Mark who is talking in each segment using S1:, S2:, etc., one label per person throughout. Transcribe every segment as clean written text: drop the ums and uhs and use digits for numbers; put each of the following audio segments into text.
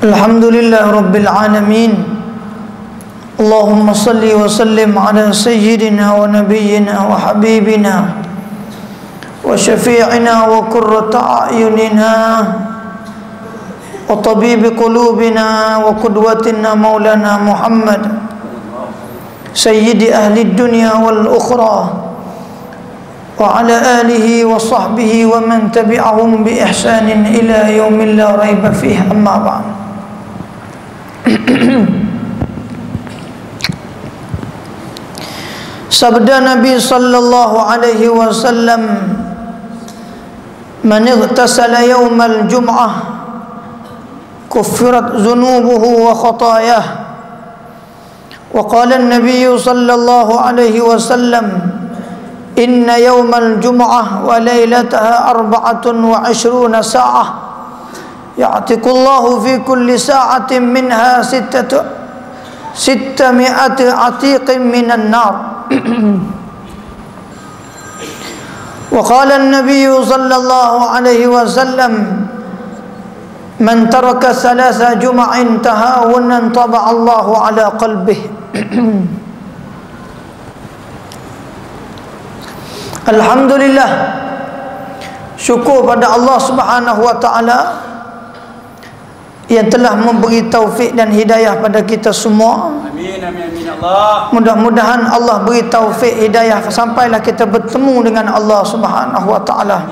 S1: Alhamdulillah Rabbil Alamin. Allahumma salli wa sallim ala sayyidina wa nabiyyina wa habibina wa syafi'ina wa qurrata a'yunina wa tabibi qulubina wa qudwatina maulana Muhammad sayyidi ahli dunya wal ukhra wa ala alihi wa sahbihi wa man tabi'ahum bi ihsanin ila yaumin la raiba fihi, amma ba'd. Sabda Nabi sallallahu alaihi wasallam, man ightasala yawmal jum'ah kuffirat dhunubuhu wa khatayah. Wa qala an-nabiy sallallahu alaihi wasallam, inna yawmal jum'ah wa laylataha 24 sa'ah ya'tiqullahu fi kulli sa'atin minha 600 atiqin minan nar. Wa qala an-nabiy sallallahu alaihi wasallam, man taraka thalatha jum'in tahawunan taba'a Allahu ala qalbihi. Alhamdulillah, syukur pada Allah Subhanahu wa taala yang telah memberi taufik dan hidayah pada kita semua.
S2: Amin, amin, amin Allah.
S1: Mudah-mudahan Allah beri taufik hidayah sampailah kita bertemu dengan Allah Subhanahu wa taala.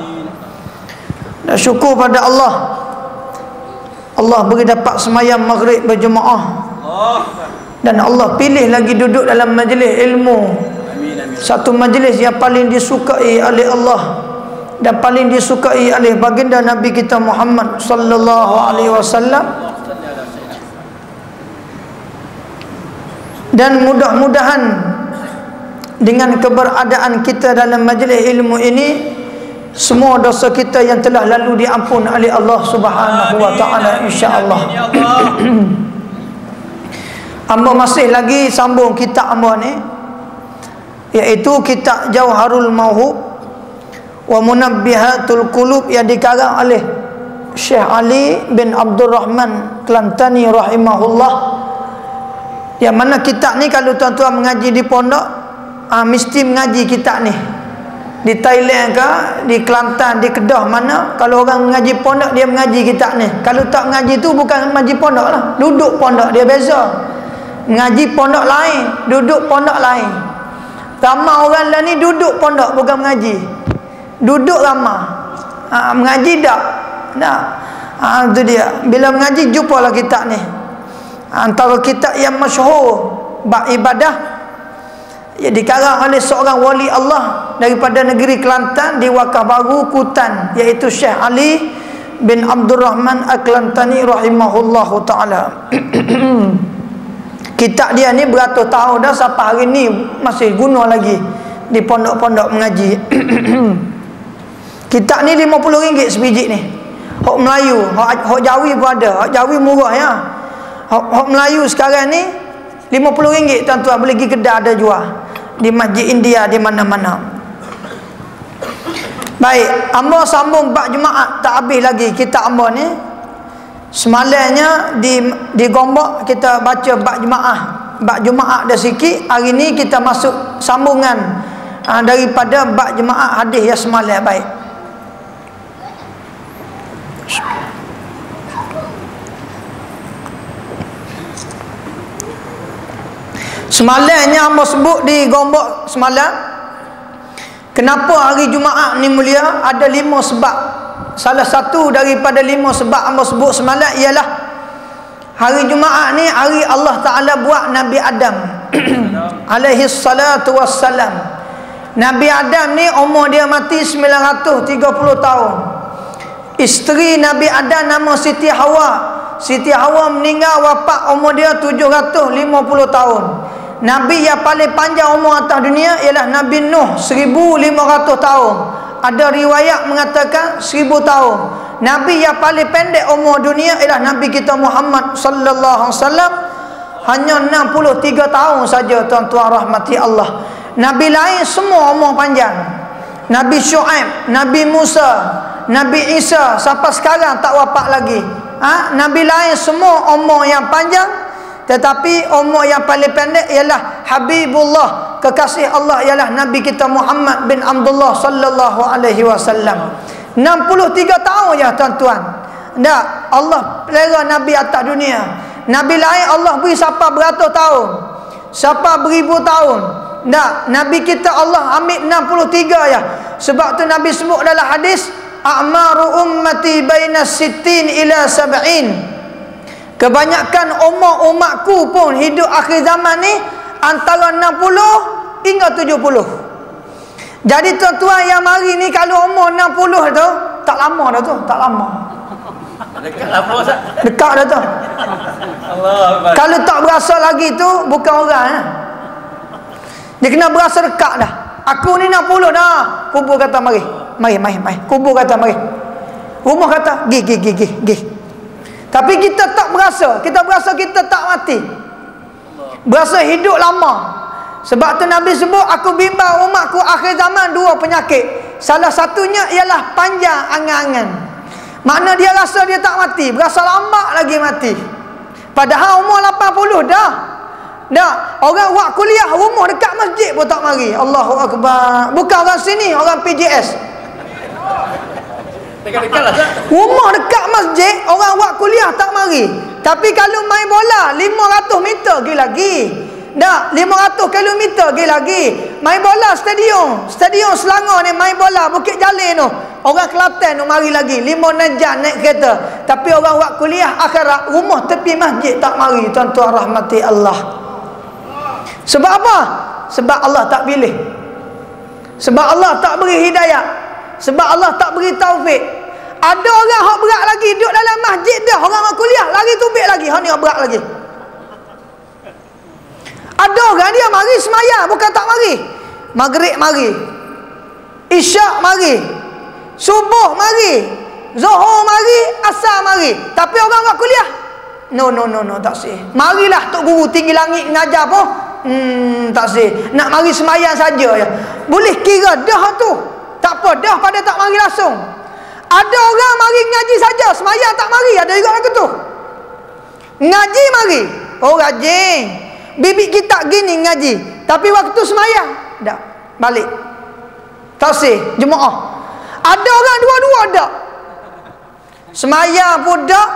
S1: Dan syukur pada Allah, Allah beri dapat semayam maghrib berjemaah. Dan Allah pilih lagi duduk dalam majlis ilmu. Satu majlis yang paling disukai oleh Allah dan paling disukai oleh baginda Nabi kita Muhammad sallallahu alaihi wasallam. Dan mudah-mudahan dengan keberadaan kita dalam majlis ilmu ini, semua dosa kita yang telah lalu diampun oleh Allah Subhanahu wa taala, insya-Allah. Amba masih lagi sambung kitab amba ni, iaitu kitab Jauharul Mauhub wa Munabbihatul Qulub yang dikarang oleh Syekh Ali bin Abdul Rahman Kelantani rahimahullah. Yang mana kitab ni kalau tuan-tuan mengaji di pondok, mesti mengaji kitab ni. Di Thailand ke, di Kelantan, di Kedah mana, kalau orang mengaji pondok dia mengaji kitab ni. Kalau tak mengaji tu bukan mengaji pondok lah, duduk pondok dia beza. Mengaji pondok lain, duduk pondok lain. Ramai orang lah ni duduk pondok bukan mengaji. Duduk ramai. Mengaji tak? Tak. Itu dia. Bila mengaji jumpalah kitab ni. Antara kitab yang masyhur bab ibadah, ia dikarang oleh seorang wali Allah daripada negeri Kelantan di Wakaf Baru Kutan, iaitu Syekh Ali bin Abdul Rahman Al-Kelantani rahimahullahu taala. Kitab dia ni beratus tahun dah, sampai hari ni masih guna lagi di pondok-pondok mengaji. Kitab ni RM50 sebiji ni. Hak Melayu, hak Jawi pun ada. Hak Jawi murah ya. Hak Melayu sekarang ni RM50, tuan-tuan boleh pergi kedai ada jual. Di Masjid India, di mana-mana. Baik, amba sambung bab Jumaat, tak habis lagi kitab amba ni. Semalamnya di Gombak kita baca bab Jumaat dah sikit. Hari ni kita masuk sambungan daripada bab Jumaat hadis yang semalam. Baik, semalamnya hamba sebut di Gombak semalam, kenapa hari Jumaat ni mulia, ada 5 sebab. Salah satu daripada 5 sebab hamba sebut semalam ialah hari Jumaat ni hari Allah Ta'ala buat Nabi Adam alaihi salatu wassalam. Nabi Adam ni umur dia mati 930 tahun. Isteri Nabi Adam nama Siti Hawa. Siti Hawa meninggal wafat umur dia 750 tahun. Nabi yang paling panjang umur atas dunia ialah Nabi Nuh, 1500 tahun. Ada riwayat mengatakan 1000 tahun. Nabi yang paling pendek umur dunia ialah Nabi kita Muhammad sallallahu alaihi wasallam, hanya 63 tahun saja, tuan-tuan rahmati Allah. Nabi lain semua umur panjang. Nabi Syuaib, Nabi Musa, Nabi Isa sampai sekarang tak wafat lagi. Nabi lain semua umur yang panjang, tetapi umur yang paling pendek ialah Habibullah, kekasih Allah ialah Nabi kita Muhammad bin Abdullah sallallahu alaihi wasallam. 63 tahun je tuan-tuan. Tak, Allah pelera Nabi atas dunia. Nabi lain Allah beri siapa beratus tahun, siapa beribu tahun. Tak, Nabi kita Allah ambil 63 je. Sebab tu Nabi sebut dalam hadis, a'maru ummati baina 60 ila 70. Kebanyakan umur umatku pun hidup akhir zaman ni antara 60 hingga 70. Jadi tuan-tuan yang mari ni kalau umur 60 tu tak lama dah tu, tak lama.
S2: Dekat lah Ustaz.
S1: Dekat dah tu.
S2: Allah.
S1: Kalau tak berasa lagi tu bukan orang ya. Dia kena berasa dekat dah. Aku ni 60 dah. Kubur kata mari. Mari. Kubur kata mari. Rumah kata gi. Tapi kita tak berasa. Kita berasa kita tak mati. Berasa hidup lama. Sebab tu Nabi sebut, aku bimbang umatku akhir zaman dua penyakit. Salah satunya ialah panjang angan-angan. Makna dia rasa dia tak mati, berasa lambat lagi mati. Padahal umur 80 dah. Dah, orang buat kuliah rumah dekat masjid pun tak mari. Allahu Akbar. Bukan orang sini, orang PJS.
S2: Dekat-dekat lah Ustaz.
S1: Rumah dekat masjid, orang buat kuliah tak mari. Tapi kalau main bola 500 meter pergi lagi. Dah, 500 km pergi lagi. Main bola stadium Selangor ni main bola Bukit Jalil tu. Orang Kelantan tu mari lagi 5 jam naik kereta. Tapi orang buat kuliah akhirat rumah tepi masjid tak mari. Tuan-tuan rahmati Allah. Sebab apa? Sebab Allah tak pilih. Sebab Allah tak beri hidayah. Sebab Allah tak beri taufik. Ada orang hak berat lagi duduk dalam masjid dah, orang buat kuliah lari tubik lagi, hak ni hak berat lagi. Ada orang dia mari semaya, bukan tak mari. Maghrib mari, Isyak mari, subuh mari, Zuhur mari, Asar mari. Tapi orang buat kuliah, no, tak sih. Marilah Tok Guru tinggi langit ngajar pun tak sih. Nak mari semayang saja ya. Boleh kira dah tu. Tak apa, dah pada tak mari langsung. Ada orang mari ngaji saja, semayang tak mari. Ada juga aku tu. Ngaji mari. Oh rajin. Bibik kita gini ngaji. Tapi waktu semayang dah balik. Taksih jemaah. Ada orang dua-dua dak. Semayang pun dak,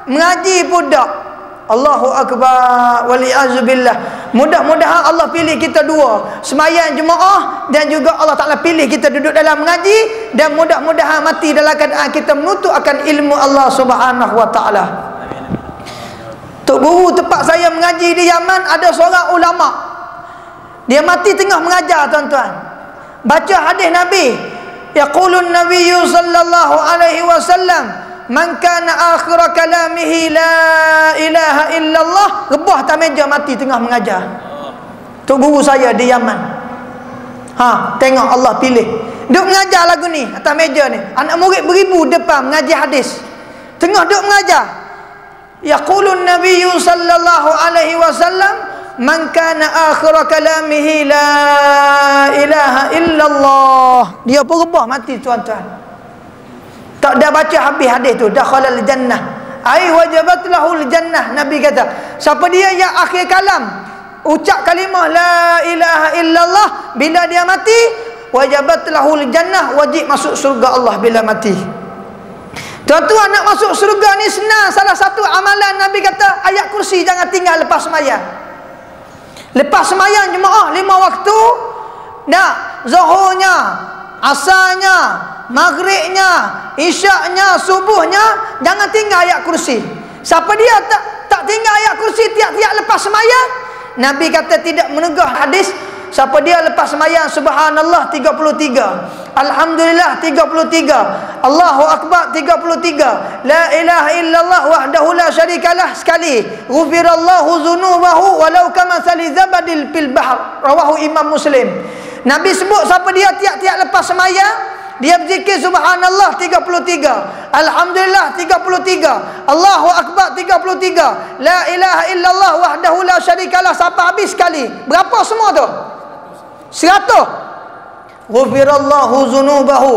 S1: mengaji pun dak. Allahu Akbar, wali'azubillah. Mudah-mudahan Allah pilih kita dua, semayang jemaah, dan juga Allah Ta'ala pilih kita duduk dalam mengaji, dan mudah-mudahan mati dalam keadaan kita menuntut akan ilmu Allah Subhanahu Wa Ta'ala. Tok Guru tempat saya mengaji di Yaman, ada seorang ulama. Dia mati tengah mengajar tuan-tuan. Baca hadis Nabi. Yaqulun Nabiyyu sallallahu alaihi wasallam, man kana akhir kalamihi la ilaha illallah. Rebah atas meja mati tengah mengajar. Tok Guru saya di Yaman. Tengok Allah pilih. Duk mengajar lagu ni atas meja ni. Anak murid beribu depan mengaji hadis. Tengah duk mengajar. Yaqulun Nabiyyu sallallahu alaihi wasallam, man kana akhir kalamihi la ilaha illallah. Dia pun rebah mati tuan-tuan. Tak dah baca habis hadis tu, dakhalal jannah. Ai wajabat lahul jannah. Nabi kata, siapa dia yang akhir kalam ucap kalimah la ilaha illallah, bila dia mati wajabat lahul jannah, wajib masuk surga Allah bila mati. Tuan-tuan, nak masuk surga ni senang. Salah satu amalan Nabi kata, ayat kursi jangan tinggal lepas sembahyang. Lepas sembahyang jemaah 5 waktu, dah zuhurnya, asarnya, maghribnya, isyaknya, subuhnya, jangan tinggal ayat kursi. Siapa dia tak tinggal ayat kursi tiap-tiap lepas sembahyang, Nabi kata tidak menegah hadis. Siapa dia lepas sembahyang subhanallah 33, alhamdulillah 33, Allahu akbar 33, la ilaha illallah wahdahu la syarikalah sekali, ghufirallahu dzunubahu walau kamathali zabadil fil bahr. Rawahu Imam Muslim. Nabi sebut siapa dia tiap-tiap lepas sembahyang, dia berzikir subhanallah 33, alhamdulillah 33, Allahu akbar 33, la ilaha illallah wahdahu la syarikalah sampai habis sekali. Berapa semua tu? 100. Ghufirallahu dzunubahu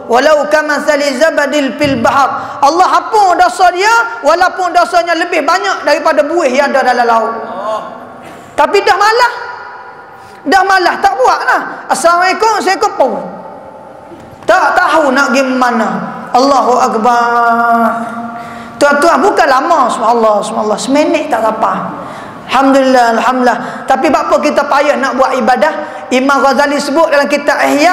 S1: walau kamathali zabadil fil bahr. Allah hapus dosa dia walaupun dosanya lebih banyak daripada buih yang ada dalam laut. Tapi dah malah. Dah malah tak buat lah. Assalamualaikum, saya kepung. Tak tahu nak pergi mana. Allahu Akbar. Tuan-tuan, bukan lama, subhanallah, seminit tak apa. Alhamdulillah, alhamdulillah. Tapi apa kita payah nak buat ibadah? Imam Ghazali sebut dalam kitab Ihya,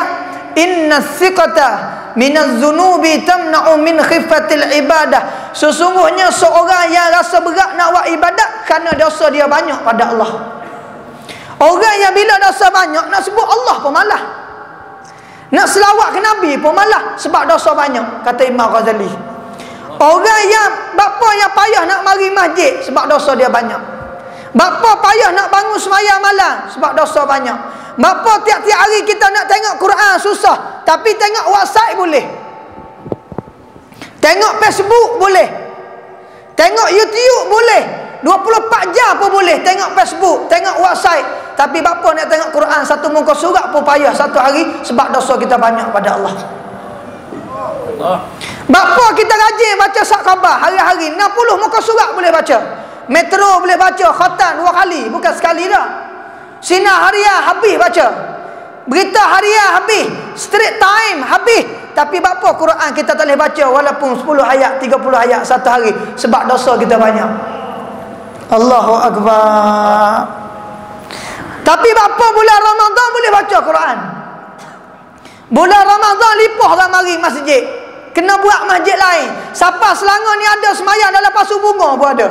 S1: inna thiqata minaz zunubi tamna'u min khifatil ibadah. Sesungguhnya seorang yang rasa berat nak buat ibadat kerana dosa dia banyak pada Allah. Orang yang bila dosa banyak nak sebut Allah pun malah. Nak selawat ke Nabi pun malah sebab dosa banyak, kata Imam Ghazali. Orang yang bapa yang payah nak mari masjid sebab dosa dia banyak. Bapa payah nak bangun sembahyang malam sebab dosa banyak. Bapa tiap-tiap hari kita nak tengok Quran susah, tapi tengok WhatsApp boleh. Tengok Facebook boleh. Tengok YouTube boleh. 24 jam pun boleh tengok Facebook, tengok WhatsApp. Tapi bapa nak tengok Quran satu muka surat pun payah satu hari sebab dosa kita banyak pada Allah. Bapa kita rajin baca surat khabar hari-hari, 60 muka surat boleh baca. Metro boleh baca khatan 2 kali, bukan sekali dah. Sinar harian habis baca. Berita harian habis, Straits Time habis. Tapi bapa Quran kita tak boleh baca walaupun 10 ayat, 30 ayat satu hari sebab dosa kita banyak. Allahu Akbar. Tapi bapa bulan Ramadan boleh baca Quran. Bulan Ramadan lipah orang mari masjid. Kena buat masjid lain. Siapa Selangor ni ada semayang dalam pasu bunga pun ada.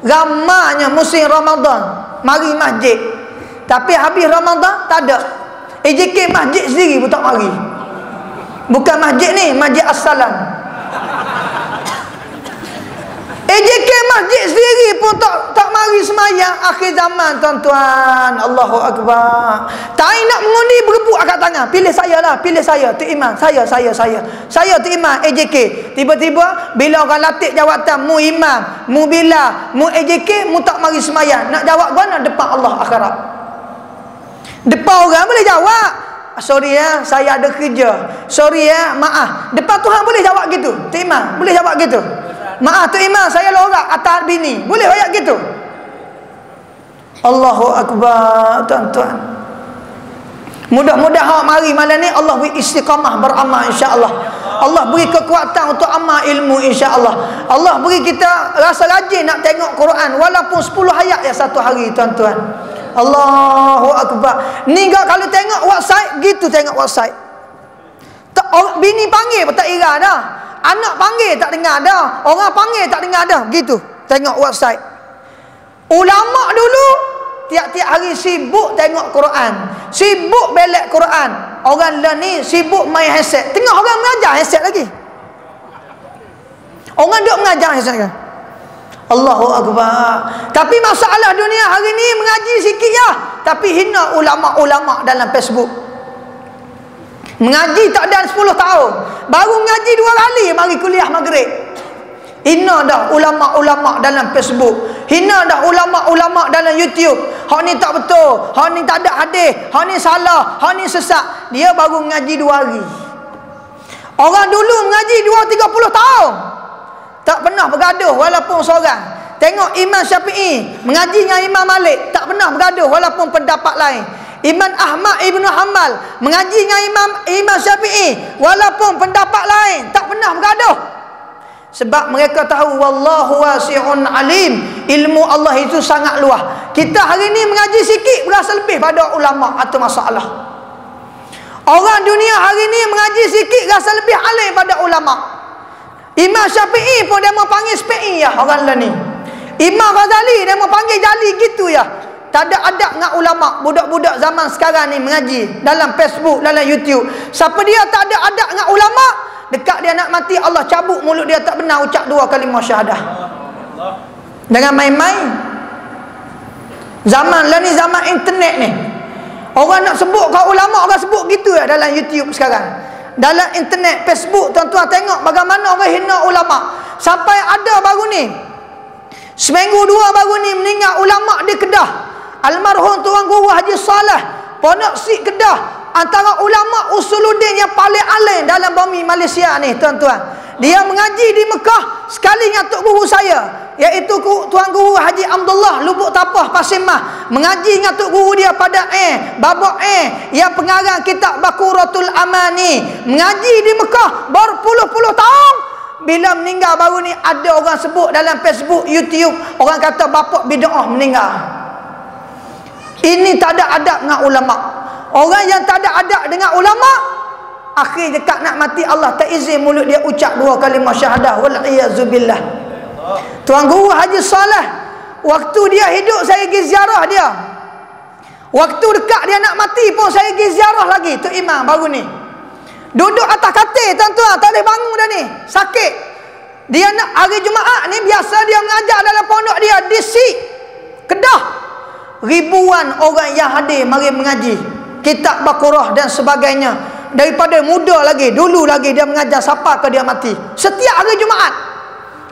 S1: Ramanya musim Ramadan mari masjid. Tapi habis Ramadan tak ada. EJK masjid sendiri pun tak mari. Bukan masjid ni, Masjid As-Salam. EJK masjid sendiri pun tak mari semayang. Akhir zaman, tuan-tuan. Allahu Akbar. Tak nak mengundi berebut angkat tangan. Pilih saya lah, pilih saya. Tu imam. Saya tu imam EJK. Tiba-tiba bila orang latih jawatan, mu imam, mu bila, mu EJK, mu tak mari semayang. Nak jawab mana depan Allah akhirat? Depan orang boleh jawab, sorry ya, saya ada kerja. Sorry ya, maaf. Depan Tuhan boleh jawab gitu. Tu imam boleh jawab gitu. Maaf tu imam, saya lorak atas bini. Boleh ayat gitu. Allahu Akbar, tuan-tuan. Mudah-mudahan mari malam ni Allah beri istiqamah beramal insya-Allah. Allah beri kekuatan untuk amal ilmu insya-Allah. Allah beri kita rasa rajin nak tengok Quran walaupun 10 ayat ya satu hari, tuan-tuan. Allahu Akbar. Ni kalau tengok WhatsApp gitu, tengok WhatsApp. Bini panggil pun tak ira dah. Anak panggil tak dengar dah. Orang panggil tak dengar dah. Gitu. Tengok WhatsApp. Ulama dulu tiap-tiap hari sibuk tengok Quran. Sibuk belek Quran. Orang lah ni sibuk main headset. Tengok orang mengajar headset lagi. Orang duk mengajar headset lagi. Allahu Akbar. Tapi masalah dunia hari ni mengaji sikit ya. Tapi hina ulama-ulama dalam Facebook. Mengaji tak ada 10 tahun. Baru mengaji 2 kali mari kuliah maghrib. Hina dah ulama-ulama dalam Facebook. Hina dah ulama-ulama dalam YouTube. Hak ni tak betul. Hak ni tak ada hadis. Hak ni salah. Hak ni sesat. Dia baru mengaji 2 hari. Orang dulu mengaji 20-30 tahun. Tak pernah bergaduh walaupun seorang. Tengok Imam Syafi'i mengaji dengan Imam Malik, tak pernah bergaduh walaupun pendapat lain. Imam Ahmad Ibn Hanbal mengaji dengan Imam Syafi'i walaupun pendapat lain, tak pernah bergaduh. Sebab mereka tahu wallahu wasi'un alim. Ilmu Allah itu sangat luas. Kita hari ni mengaji sikit berasa lebih pada ulama atau masalah. Orang dunia hari ni mengaji sikit rasa lebih alim pada ulama. Imam Syafi'i pun dia mau panggil SPI ya orang lah ni. Imam Ghazali dia mau panggil jali gitu ya. Tak ada adab dengan ulama. Budak-budak zaman sekarang ni mengaji dalam Facebook, dalam YouTube. Siapa dia tak ada adab dengan ulama, dekat dia nak mati Allah cabut mulut dia, tak benar ucap 2 kalimah syahadah. Dengan main-main. Zaman lah ni zaman internet ni. Orang nak sebut kau ulama, orang sebut gitu ya dalam YouTube sekarang. Dalam internet, Facebook, tuan-tuan tengok bagaimana orang hina ulama. Sampai ada baru ni, seminggu 2 baru ni meninggal ulama di Kedah, almarhum Tuan Guru Haji Saleh. Pondok Sik Kedah antara ulama usuluddin yang paling alim dalam bumi Malaysia ni tuan-tuan. Dia mengaji di Mekah sekali dengan tok guru saya, iaitu Tuan Guru Haji Abdullah Lubuk Tapah Pasimah. Mengaji dengan tok guru dia pada Babak yang pengarang kitab Bakuratul Amani. Mengaji di Mekah berpuluh-puluh tahun. Bila meninggal baru ni ada orang sebut dalam Facebook, YouTube, orang kata bapa bid'ah meninggal. Ini tak ada adab dengan ulama. Orang yang tak ada adab dengan ulama, akhir dekat nak mati Allah tak izin mulut dia ucap 2 kalimah syahadah wal iyazubillah. Tuan Guru Haji Saleh, waktu dia hidup saya pergi ziarah dia. Waktu dekat dia nak mati pun saya pergi ziarah lagi Tok Imam baru ni. Duduk atas katil tuan-tuan, tak boleh bangun dah ni, sakit. Dia nak hari Jumaat ni biasa dia mengajar dalam pondok dia di Sik Kedah. Ribuan orang yang hadir mari mengaji kitab Baqarah dan sebagainya. Daripada muda lagi, dulu lagi dia mengajar siapa ke dia mati. Setiap hari Jumaat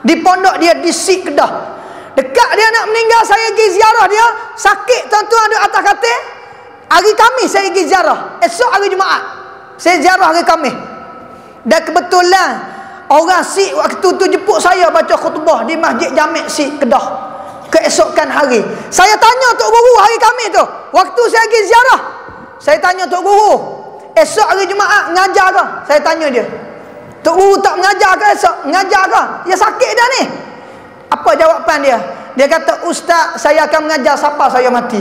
S1: di pondok dia di Sik Kedah. Dekat dia nak meninggal saya pergi ziarah dia, sakit tuan-tuan duduk atas katil. Hari Khamis saya pergi ziarah, esok hari Jumaat saya ziarah hari Khamis. Dan kebetulan orang Sik waktu tu jemput saya baca khutbah di Masjid Jami' Sik Kedah keesokan hari. Saya tanya Tok Guru hari Khamis tu, waktu saya pergi ziarah, saya tanya Tok Guru, esok hari Jumaat mengajar ke? Saya tanya dia. Tok Guru tak mengajar ke esok? Mengajar ke? Ya sakit dah ni. Apa jawapan dia? Dia kata, Ustaz, saya akan mengajar siapa saya mati.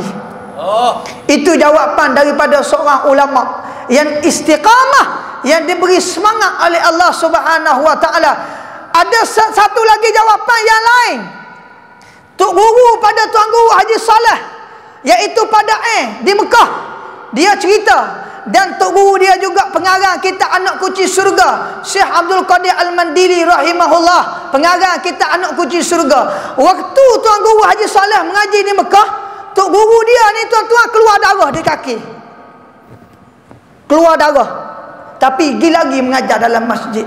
S1: Itu jawapan daripada seorang ulama yang istiqamah, yang diberi semangat oleh Allah Subhanahu wa taala. Ada satu lagi jawapan yang lain. Tok Guru pada Tuan Guru Haji Saleh, iaitu pada di Mekah, dia cerita. Dan Tok Guru dia juga pengarang kitab Anak Kunci Surga, Syekh Abdul Qadir Al-Mandili rahimahullah, pengarang kitab Anak Kunci Surga. Waktu Tuan Guru Haji Saleh mengaji di Mekah, Tok Guru dia ni tuan-tuan keluar darah di kaki, keluar darah. Tapi pergi lagi mengajar dalam masjid,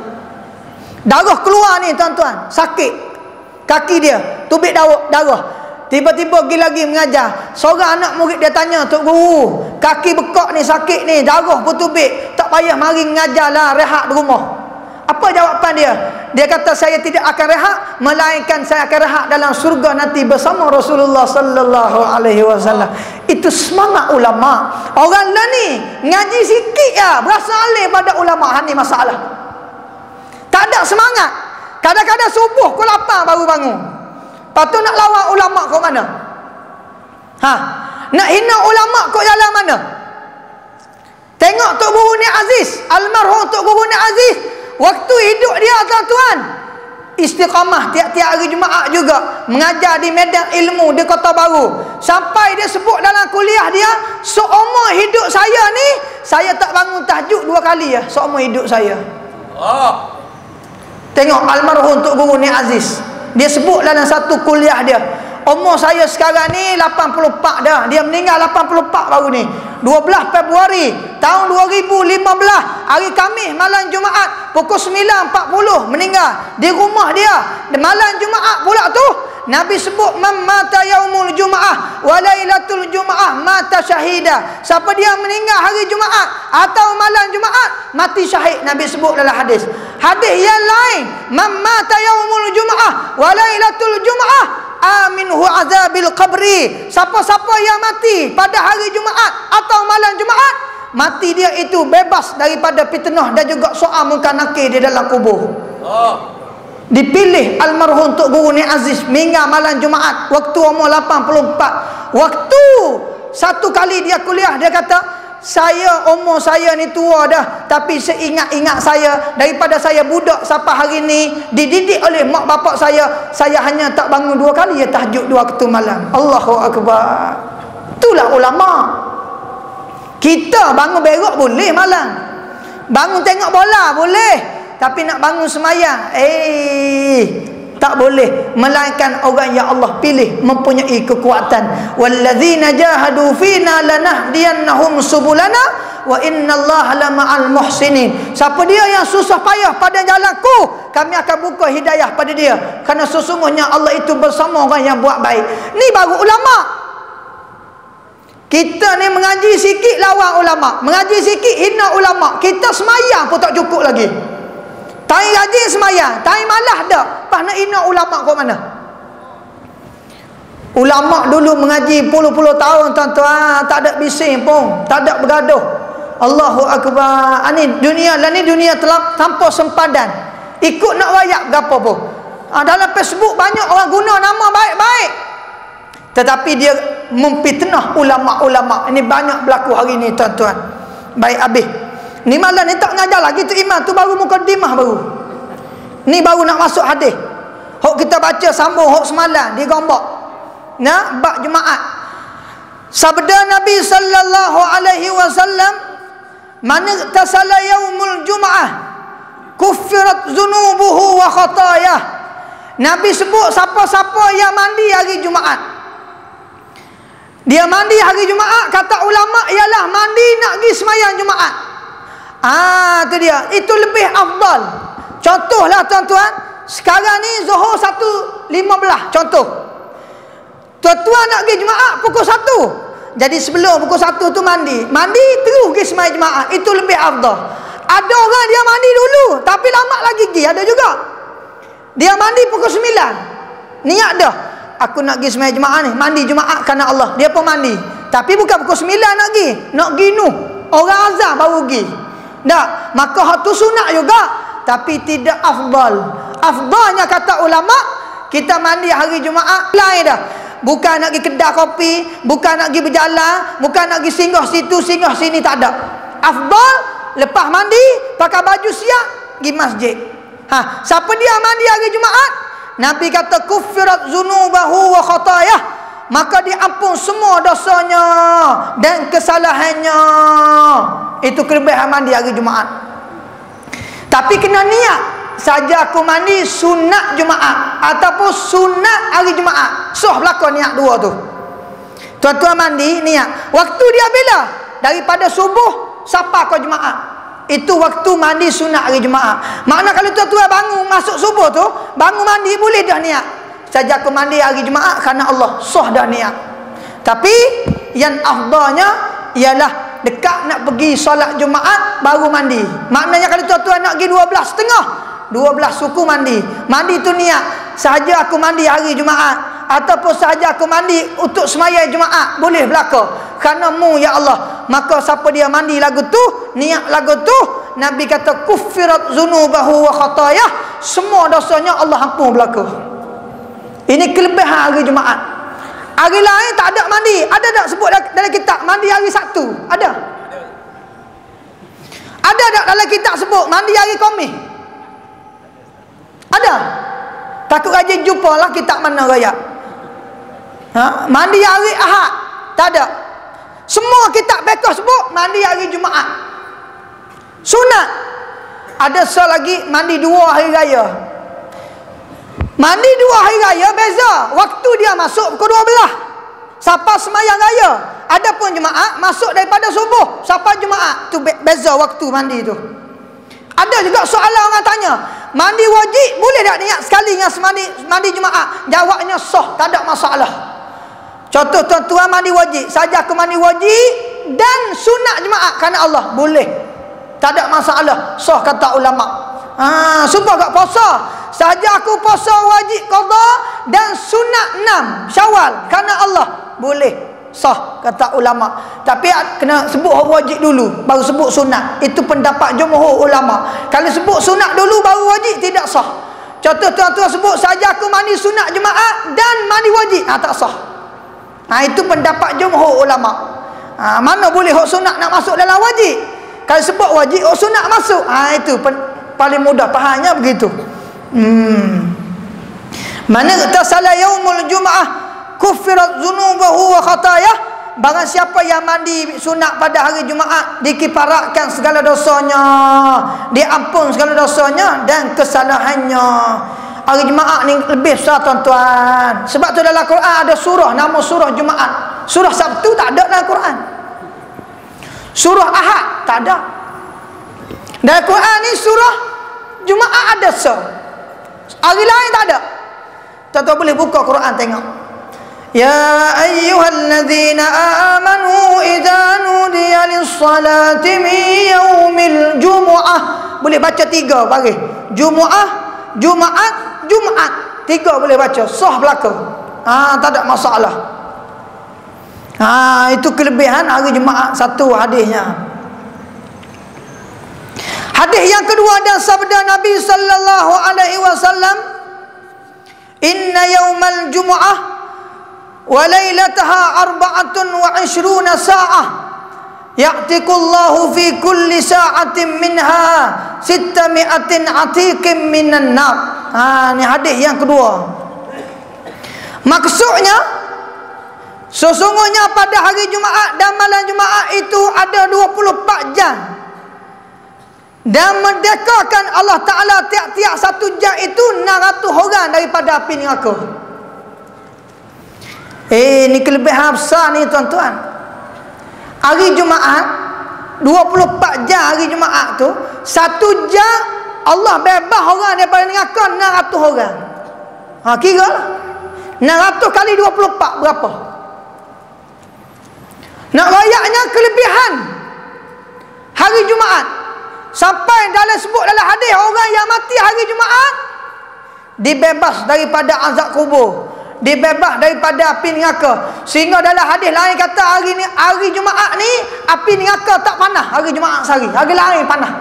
S1: darah keluar ni tuan-tuan, sakit kaki dia, tubik darah. Tiba-tiba pergi lagi mengajar. Seorang anak murid dia tanya, Tok Guru, kaki bekak ni sakit ni, darah pun tubik, tak payah mari mengajar lah, rehat di rumah. Apa jawapan dia? Dia kata, saya tidak akan rehat, melainkan saya akan rehat dalam surga nanti bersama Rasulullah sallallahu alaihi wasallam. Itu semangat ulama. Orang lah ni ngaji sikit ya, berasa alim pada ulama. Ni masalah, tak ada semangat. Kadang-kadang subuh pukul 8 baru bangun. Lepas tu nak lawan ulama kau mana? Nak hina ulama kau jalan mana? Tengok Tok Guru Ni Aziz, almarhum Tok Guru Ni Aziz, waktu hidup dia tuan-tuan, istiqamah tiap-tiap hari Jumaat juga mengajar di medan ilmu di Kota Baru. Sampai dia sebut dalam kuliah dia, seumur hidup saya ni, saya tak bangun tahajud 2 kali ya, seumur hidup saya. Tengok almarhum Tok Guru Ni Aziz, dia sebut dalam satu kuliah dia, umur saya sekarang ni 84 dah. Dia meninggal 84 baru ni, 12 Februari tahun 2015, hari Khamis malam Jumaat pukul 9.40 meninggal di rumah dia. Malam Jumaat pula tu Nabi sebut, man mata yaumul Jumaah wa lailatul Jumaah mata syahida. Siapa dia meninggal hari Jumaat atau malam Jumaat, mati syahid. Nabi sebut dalam hadis. Hadis yang lain, man mata yaumul Jumaah wa lailatul Jumaah aminhu azabil qabri. Siapa-siapa yang mati pada hari Jumaat atau malam Jumaat, mati dia itu bebas daripada fitnah dan juga soal munkar nakir di dalam kubur. Dipilih almarhum Tok Guru Ni Aziz meninggal malam Jumaat waktu umur 84. Waktu satu kali dia kuliah, dia kata, saya umur saya ni tua dah, tapi seingat-ingat saya, daripada saya budak sampai hari ni dididik oleh mak bapak saya hanya tak bangun 2 kali ya tahajud 2 waktu malam. Allahu Akbar. Itulah ulama. Kita bangun berok boleh malam, bangun tengok bola boleh, tapi nak bangun semayang tak boleh, melainkan orang yang Allah pilih mempunyai kekuatan. Wallazina jahadu fina lanahdiyannahum subulana wa innallaha lama'al muhsinin. Siapa dia yang susah payah pada jalanku, kami akan buka hidayah pada dia, kerana sesungguhnya Allah itu bersama orang yang buat baik. Ni baru ulama. Kita ni mengaji sikit lawan ulama, mengaji sikit hina ulama. Kita semayang pun tak cukup lagi. Tai rajin semayang, tai malah dak. Pas nak hina ulama kau mana? Ulama dulu mengaji puluh-puluh tahun tuan-tuan, tak ada bising pun, tak ada bergaduh. Allahu akbar. Ani dunia lah ni dunia telah tanpa sempadan. Ikut nak wayak gapo pun. Dalam Facebook banyak orang guna nama baik-baik, tetapi dia memfitnah ulama-ulama. Ini banyak berlaku hari ni tuan-tuan. Baik habis. Ni malam ni tak ngajar lagi tu imam tu, baru mukadimah baru. Ni baru nak masuk hadis. Hok kita baca sambung hok semalam di Gombak. Nah, bab Jumaat. Sabda Nabi sallallahu alaihi wasallam, "Man tasalla yaumul Jumaah, kuffirat dzunubuhu wa khatayah." Nabi sebut siapa-siapa yang mandi hari Jumaat. Dia mandi hari Jumaat, kata ulama ialah mandi nak pergi sembahyang Jumaat. Tu dia. Itu lebih afdal. Contohlah tuan-tuan, sekarang ni Zuhur 1.15 contoh. Tuan-tuan nak pergi Jumaat pukul 1. Jadi sebelum pukul 1 tu mandi terus pergi sembahyang Jumaat. Itu lebih afdal. Ada orang dia mandi dulu tapi lama lagi pergi, ada juga. Dia mandi pukul 9. Niat dah, aku nak pergi sembahyang Jumaat ni, mandi Jumaat kerana Allah. Dia pun mandi. Tapi bukan pukul 9 nak pergi. Nak pergi nuh. Orang azan baru pergi. Tak, maka hak tu sunat juga, tapi tidak afdal. Afdalnya kata ulama, kita mandi hari Jumaat lain dah. Bukan nak pergi kedai kopi, bukan nak pergi berjalan, bukan nak pergi singgah situ, singgah sini, tak ada. Afdal lepas mandi, pakai baju siap, pergi masjid. Siapa dia mandi hari Jumaat, Nabi kata kuffirat dzunubahu wa khatayah, maka diampun semua dosanya dan kesalahannya. Itu kelebihan mandi hari Jumaat. Tapi kena niat. Saja aku mandi sunat Jumaat ataupun sunat hari Jumaat, sah belaka niat dua tu. Tuan-tuan mandi niat. Waktu dia bila? Daripada subuh sampai ke Jumaat. Itu waktu mandi sunat hari Jumaat. Makna kalau tuan-tuan bangun masuk subuh tu, bangun mandi boleh dah niat. Saja aku mandi hari Jumaat kerana Allah, sah dah niat. Tapi yang afdalnya ialah dekat nak pergi solat Jumaat baru mandi. Maknanya kalau tuan-tuan nak pergi 12.30, 12 suku mandi. Mandi tu niat, sahaja aku mandi hari Jumaat ataupun sahaja aku mandi untuk sembahyang Jumaat, boleh belaka. Kerana mu ya Allah. Maka siapa dia mandi lagu tu, niat lagu tu, Nabi kata kuffirat dzunubahu wa khatayah, semua dosanya Allah ampun belaka. Ini kelebihan hari Jumaat. Hari lain tak ada mandi. Ada tak sebut dalam kitab mandi hari Sabtu? Ada? Ada tak dalam kitab sebut mandi hari Khamis? Ada? Takut rajin jumpa lah kitab mana raya. Mandi hari Ahad? Tak ada. Semua kitab fiqh sebut mandi hari Jumaat. Sunat. Ada lagi mandi 2 hari raya. Mandi 2 hari raya beza. Waktu dia masuk pukul 12 sampai sembahyang raya. Adapun Jumaat masuk daripada subuh sampai Jumaat. Tu beza waktu mandi tu. Ada juga soalan orang tanya, mandi wajib boleh tak niat sekali dengan mandi Jumaat? Jawabnya sah, tak ada masalah. Contoh tuan-tuan mandi wajib, saja aku mandi wajib dan sunat Jumaat kerana Allah, boleh. Tak ada masalah, sah kata ulama. Supaya tak puasa, saja aku puasa wajib qada dan sunat 6 Syawal kerana Allah, boleh, sah kata ulama. Tapi kena sebut wajib dulu baru sebut sunat. Itu pendapat jumhur ulama. Kalau sebut sunat dulu baru wajib, tidak sah. Contoh tuan-tuan sebut saja aku mandi sunat Jumaat dan mandi wajib, tak sah. Itu pendapat jumhur ulama. Mana boleh hak sunat nak masuk dalam wajib? Kalau sebut wajib, hak sunat masuk. Itu paling mudah fahamnya begitu. Mana tasalla yaumul Jumaah kuffirat dzunubahu wa khatayah, barang siapa yang mandi sunat pada hari Jumaat dikifaratkan segala dosanya, diampun segala dosanya dan kesalahannya. Hari Jumaat ni lebih besar tuan-tuan. Sebab tu dalam Quran ada surah nama surah Jumaat. Surah Sabtu tak ada dalam Quran. Surah Ahad tak ada. Dalam Quran ni surah Jumaat ada Hari lain tak ada. Tuan-tuan boleh buka Quran tengok. Ya ayyuhalladzina amanu idza nudiya lis-salati min yaumil jumu'ah. Boleh baca 3 baris. Jumu'ah, Jumaat, Jumaat. 3 boleh baca. Sah belaka. Tak ada masalah. Itu kelebihan hari Jumaat. Satu hadisnya. Hadis yang kedua dan sabda Nabi sallallahu alaihi wasallam, inna yaumal jumu'ah wa lailataha 24 sa'ah ya'tikullahu fi kulli sa'atin minha 600 atiqim minan nar. Ni hadis yang kedua. Maksudnya, sesungguhnya pada hari Jumaat dan malam Jumaat itu ada 24 jam, dan merdekakan Allah Ta'ala tiap-tiap 1 jam itu 600 orang daripada api neraka. Ni kelebihan besar ni tuan-tuan. Hari Jumaat 24 jam hari Jumaat tu, 1 jam Allah bebas orang daripada neraka 600 orang. Kira lah 600 kali 24 berapa? Nak rayaknya kelebihan hari Jumaat, sampai dalam sebut dalam hadis, orang yang mati hari Jumaat dibebas daripada azab kubur, dibebas daripada api neraka. Sehingga dalam hadis lain kata hari Jumaat ni api neraka tak panas. Hari Jumaat sehari, hari lain panas.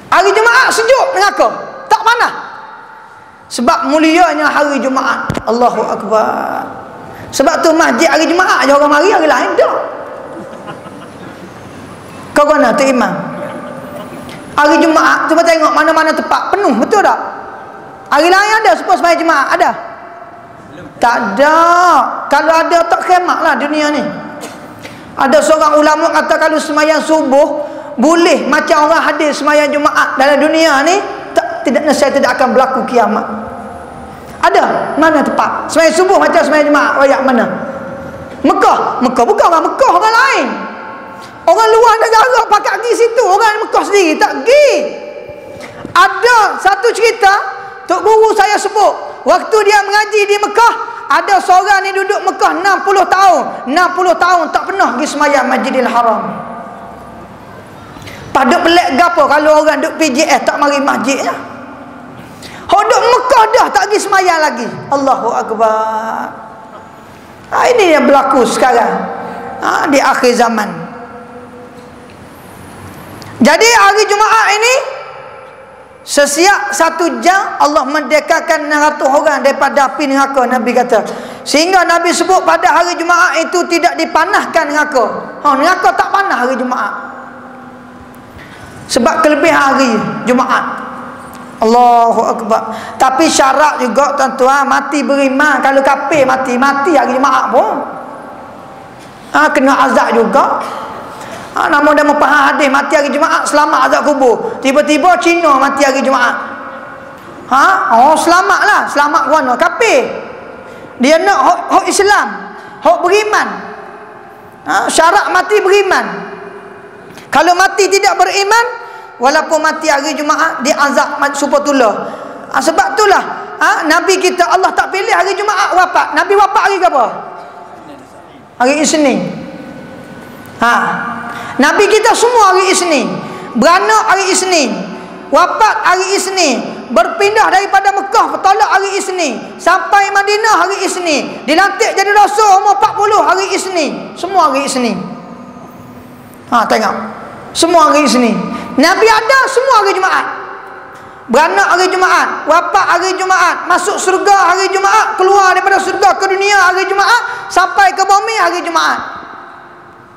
S1: Hari Jumaat sejuk neraka, tak panas. Sebab mulianya hari Jumaat. Allahu Akbar. Sebab tu masjid hari Jumaat je orang mari, hari lain tak. Kau kena tu imam. Hari Jumaat cuba tengok mana-mana tempat penuh, betul tak? Hari lain ada supaya sembahyang Jumaat ada? Tak ada. Kalau ada tak khemah lah dunia ni. Ada seorang ulama kata kalau sembahyang subuh boleh macam orang hadir sembahyang Jumaat dalam dunia ni, saya tidak akan berlaku kiamat. Ada mana tempat sembahyang subuh macam sembahyang Jumaat royak mana? Mekah. Mekah bukan orang Mekah, orang lain. Orang luar negara pakat pergi situ, orang Mekah sendiri tak pergi. Ada satu cerita tok guru saya sebut, waktu dia mengaji di Mekah, ada seorang ni duduk Mekah 60 tahun. 60 tahun tak pernah pergi sembahyang Masjidil Haram. Pada pelik gapo kalau orang duduk PJS tak mari masjidnya. Hok duduk Mekah dah tak pergi sembahyang lagi. Allahu Akbar. Ini yang berlaku sekarang di akhir zaman. Jadi hari Jumaat ini sesiap 1 jam Allah merdekakan 600 orang daripada api neraka, Nabi kata. Sehingga Nabi sebut pada hari Jumaat itu tidak dipanaskan neraka. Neraka tak panas hari Jumaat. Sebab kelebihan hari Jumaat. Allahu Akbar. Tapi syarat juga tuan-tuan, mati beriman. Kalau kafir mati hari Jumaat pun kena azab juga. Namun dah memfaham hadis mati hari Jumaat selamat azab kubur. Tiba-tiba Cina mati hari Jumaat. Selamatlah. Selamat kerana kafir. Dia nak hak Islam, hak beriman. Syarat mati beriman. Kalau mati tidak beriman, walaupun mati hari Jumaat dia azab supatullah. Sebab itulah Nabi kita Allah tak pilih hari Jumaat wafat. Nabi wafat hari apa? Hari Isnin. Nabi kita semua hari Isnin, beranak hari Isnin, wafat hari Isnin, berpindah daripada Mekah tolak hari Isnin, sampai Madinah hari Isnin, dilantik jadi rasul umur 40 hari Isnin. Semua hari Isnin. Tengok. Semua hari Isnin. Nabi ada semua hari Jumaat. Beranak hari Jumaat, wafat hari Jumaat, masuk surga hari Jumaat, keluar daripada surga ke dunia hari Jumaat, sampai ke bumi hari Jumaat.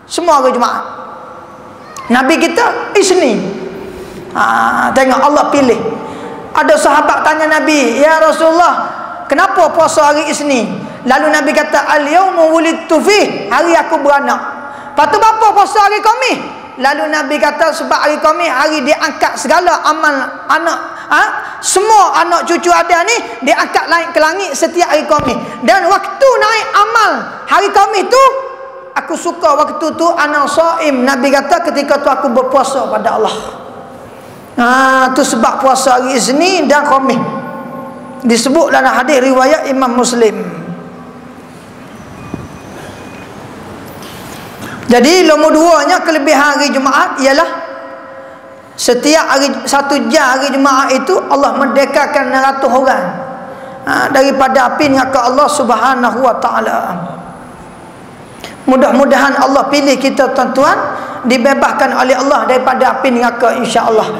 S1: Semua hari Jumaat. Nabi kita Isnin. Tengok Allah pilih. Ada sahabat tanya Nabi, "Ya Rasulullah, kenapa puasa hari Isnin?" Lalu Nabi kata, "Al-yawmu wulidtu fih." Hari aku beranak. Lepas tu apa puasa hari Khamis? Lalu Nabi kata sebab hari Khamis hari diangkat segala amal anak, semua anak cucu ada ni diangkat naik ke langit setiap hari Khamis. Dan waktu naik amal hari Khamis tu, aku suka waktu tu ana shaim. Nabi kata ketika tu aku berpuasa pada Allah. Tu sebab puasa hari Isnin dan Khamis. Disebut dalam hadis riwayat Imam Muslim. Jadi nombor duanya kelebihan hari Jumaat ialah setiap hari 1 jam hari Jumaat itu Allah merdekakan 600 orang daripada api neraka Allah Subhanahu wa taala. Mudah-mudahan Allah pilih kita tuan-tuan dibebaskan oleh Allah daripada api neraka insya-Allah.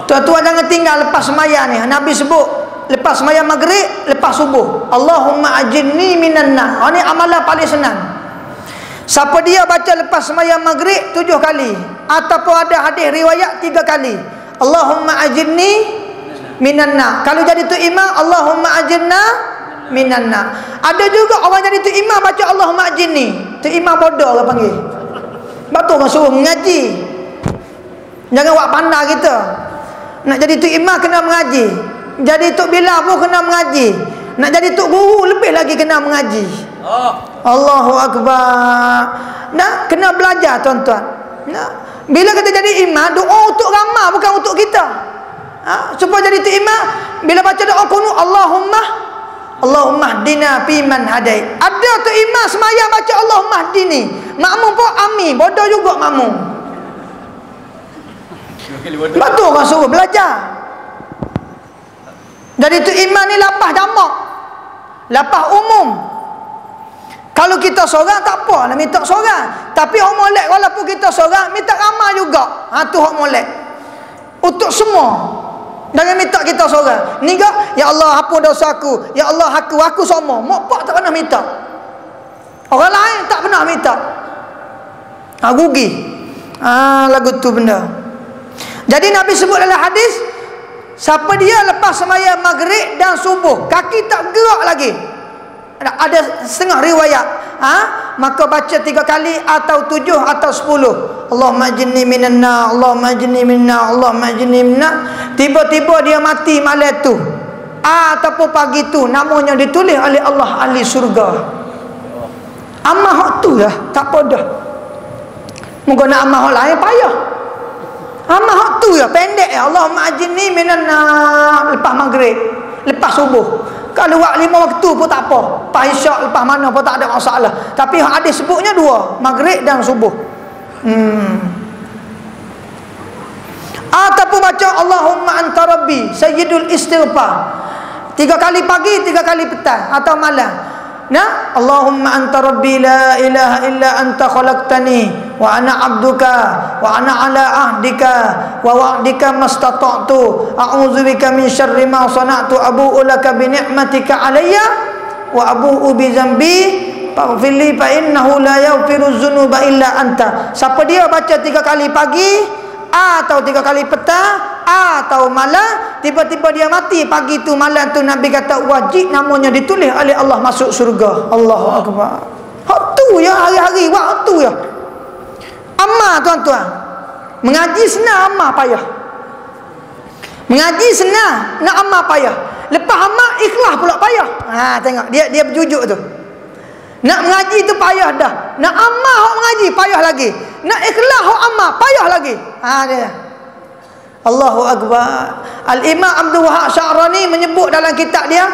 S1: Tuan-tuan jangan tinggal lepas sembahyang ni. Nabi sebut lepas sembahyang maghrib, lepas subuh, Allahumma ajirni minan nar. Ini amalan paling senang. Siapa dia baca lepas sembahyang maghrib 7 kali ataupun ada hadis riwayat 3 kali, Allahumma ajirni minan nar. Kalau jadi tu imam, Allahumma ajirna minan nar. Ada juga orang jadi tu imam baca Allahumma ajirni. Tu imam bodoh orang panggil. Betul orang suruh mengaji. Jangan buat pandai kita. Nak jadi tu imam kena mengaji. Jadi tu Bilal pun kena mengaji. Nak jadi tu guru lebih lagi kena mengaji. Allahu Akbar. Nak kena belajar tuan-tuan. Nah, bila kita jadi imam, doa untuk ramai bukan untuk kita. Supaya jadi tu imam, bila baca doa kunut Allahumma hdina fi man hadait. Ada tu imam sembahyang baca Allahumma hdini. Makmum pun amin, bodoh juga makmum. Betul orang suruh belajar. Jadi tu imam ni lapah jamak, lapah umum. Kalau kita seorang tak apa nak minta seorang, tapi hak molek walaupun kita seorang minta ramai juga. Tu hak molek untuk semua. Jangan minta kita seorang. Ni gak, ya Allah hapus dosa aku, ya Allah aku semua. Mak pak tak pernah minta. Orang lain tak pernah minta. Rugi. Lagu tu benda. Jadi Nabi sebut dalam hadis, siapa dia lepas sembahyang maghrib dan subuh kaki tak gerak lagi, ada setengah riwayat, maka baca 3 kali atau 7 atau 10, Allahumma ajirni minan nar, Allahumma ajirni minan nar, Allahumma ajirni minan nar. Tiba-tiba dia mati malam tu ataupun pagi tu, namanya ditulis oleh Allah ahli surga. Amal hak tu lah, tak apa dah. Moga nak amal hak lain payah. Amal hak tu ya pendek ya. Allahumma ajirni minan nar lepas maghrib, lepas subuh. Kalau buat 5 waktu pun tak apa. Lepas isyak, lepas mana pun tak ada masalah. Tapi hadis sebutnya 2, maghrib dan subuh. Ataupun baca Allahumma anta rabbi sayyidul istighfar 3 kali pagi, 3 kali petang atau malam. Nah, Allahumma anta rabbi la ilaha illa anta khalaqtani wa ana abduka wa ana ala ahdika wa wa'dika mastata'tu a'udzubika min syarri ma sana'tu abu'u laka bi ni'matika alayya wa abu'u bi dzambi faghfirli fa innahu la yaghfiru dzunuba illa anta. Siapa dia baca 3 kali pagi atau 3 kali petang atau malam, tiba-tiba dia mati pagi tu malam tu, Nabi kata wajib namanya ditulis oleh Allah masuk surga. Allahu Akbar. Hak tu ya, hari-hari buat hak tu ya. Amal tuan-tuan. Mengaji senang, amal payah. Mengaji senang, nak amal payah. Lepas amal ikhlas pula payah. Tengok dia berjujuk tu. Nak mengaji tu payah dah. Nak amal hak mengaji payah lagi. Nak ikhlas hak amal payah lagi. Dia. Allahu Akbar. Al-Imam Abdul Wahab Sya'rani menyebut dalam kitab dia,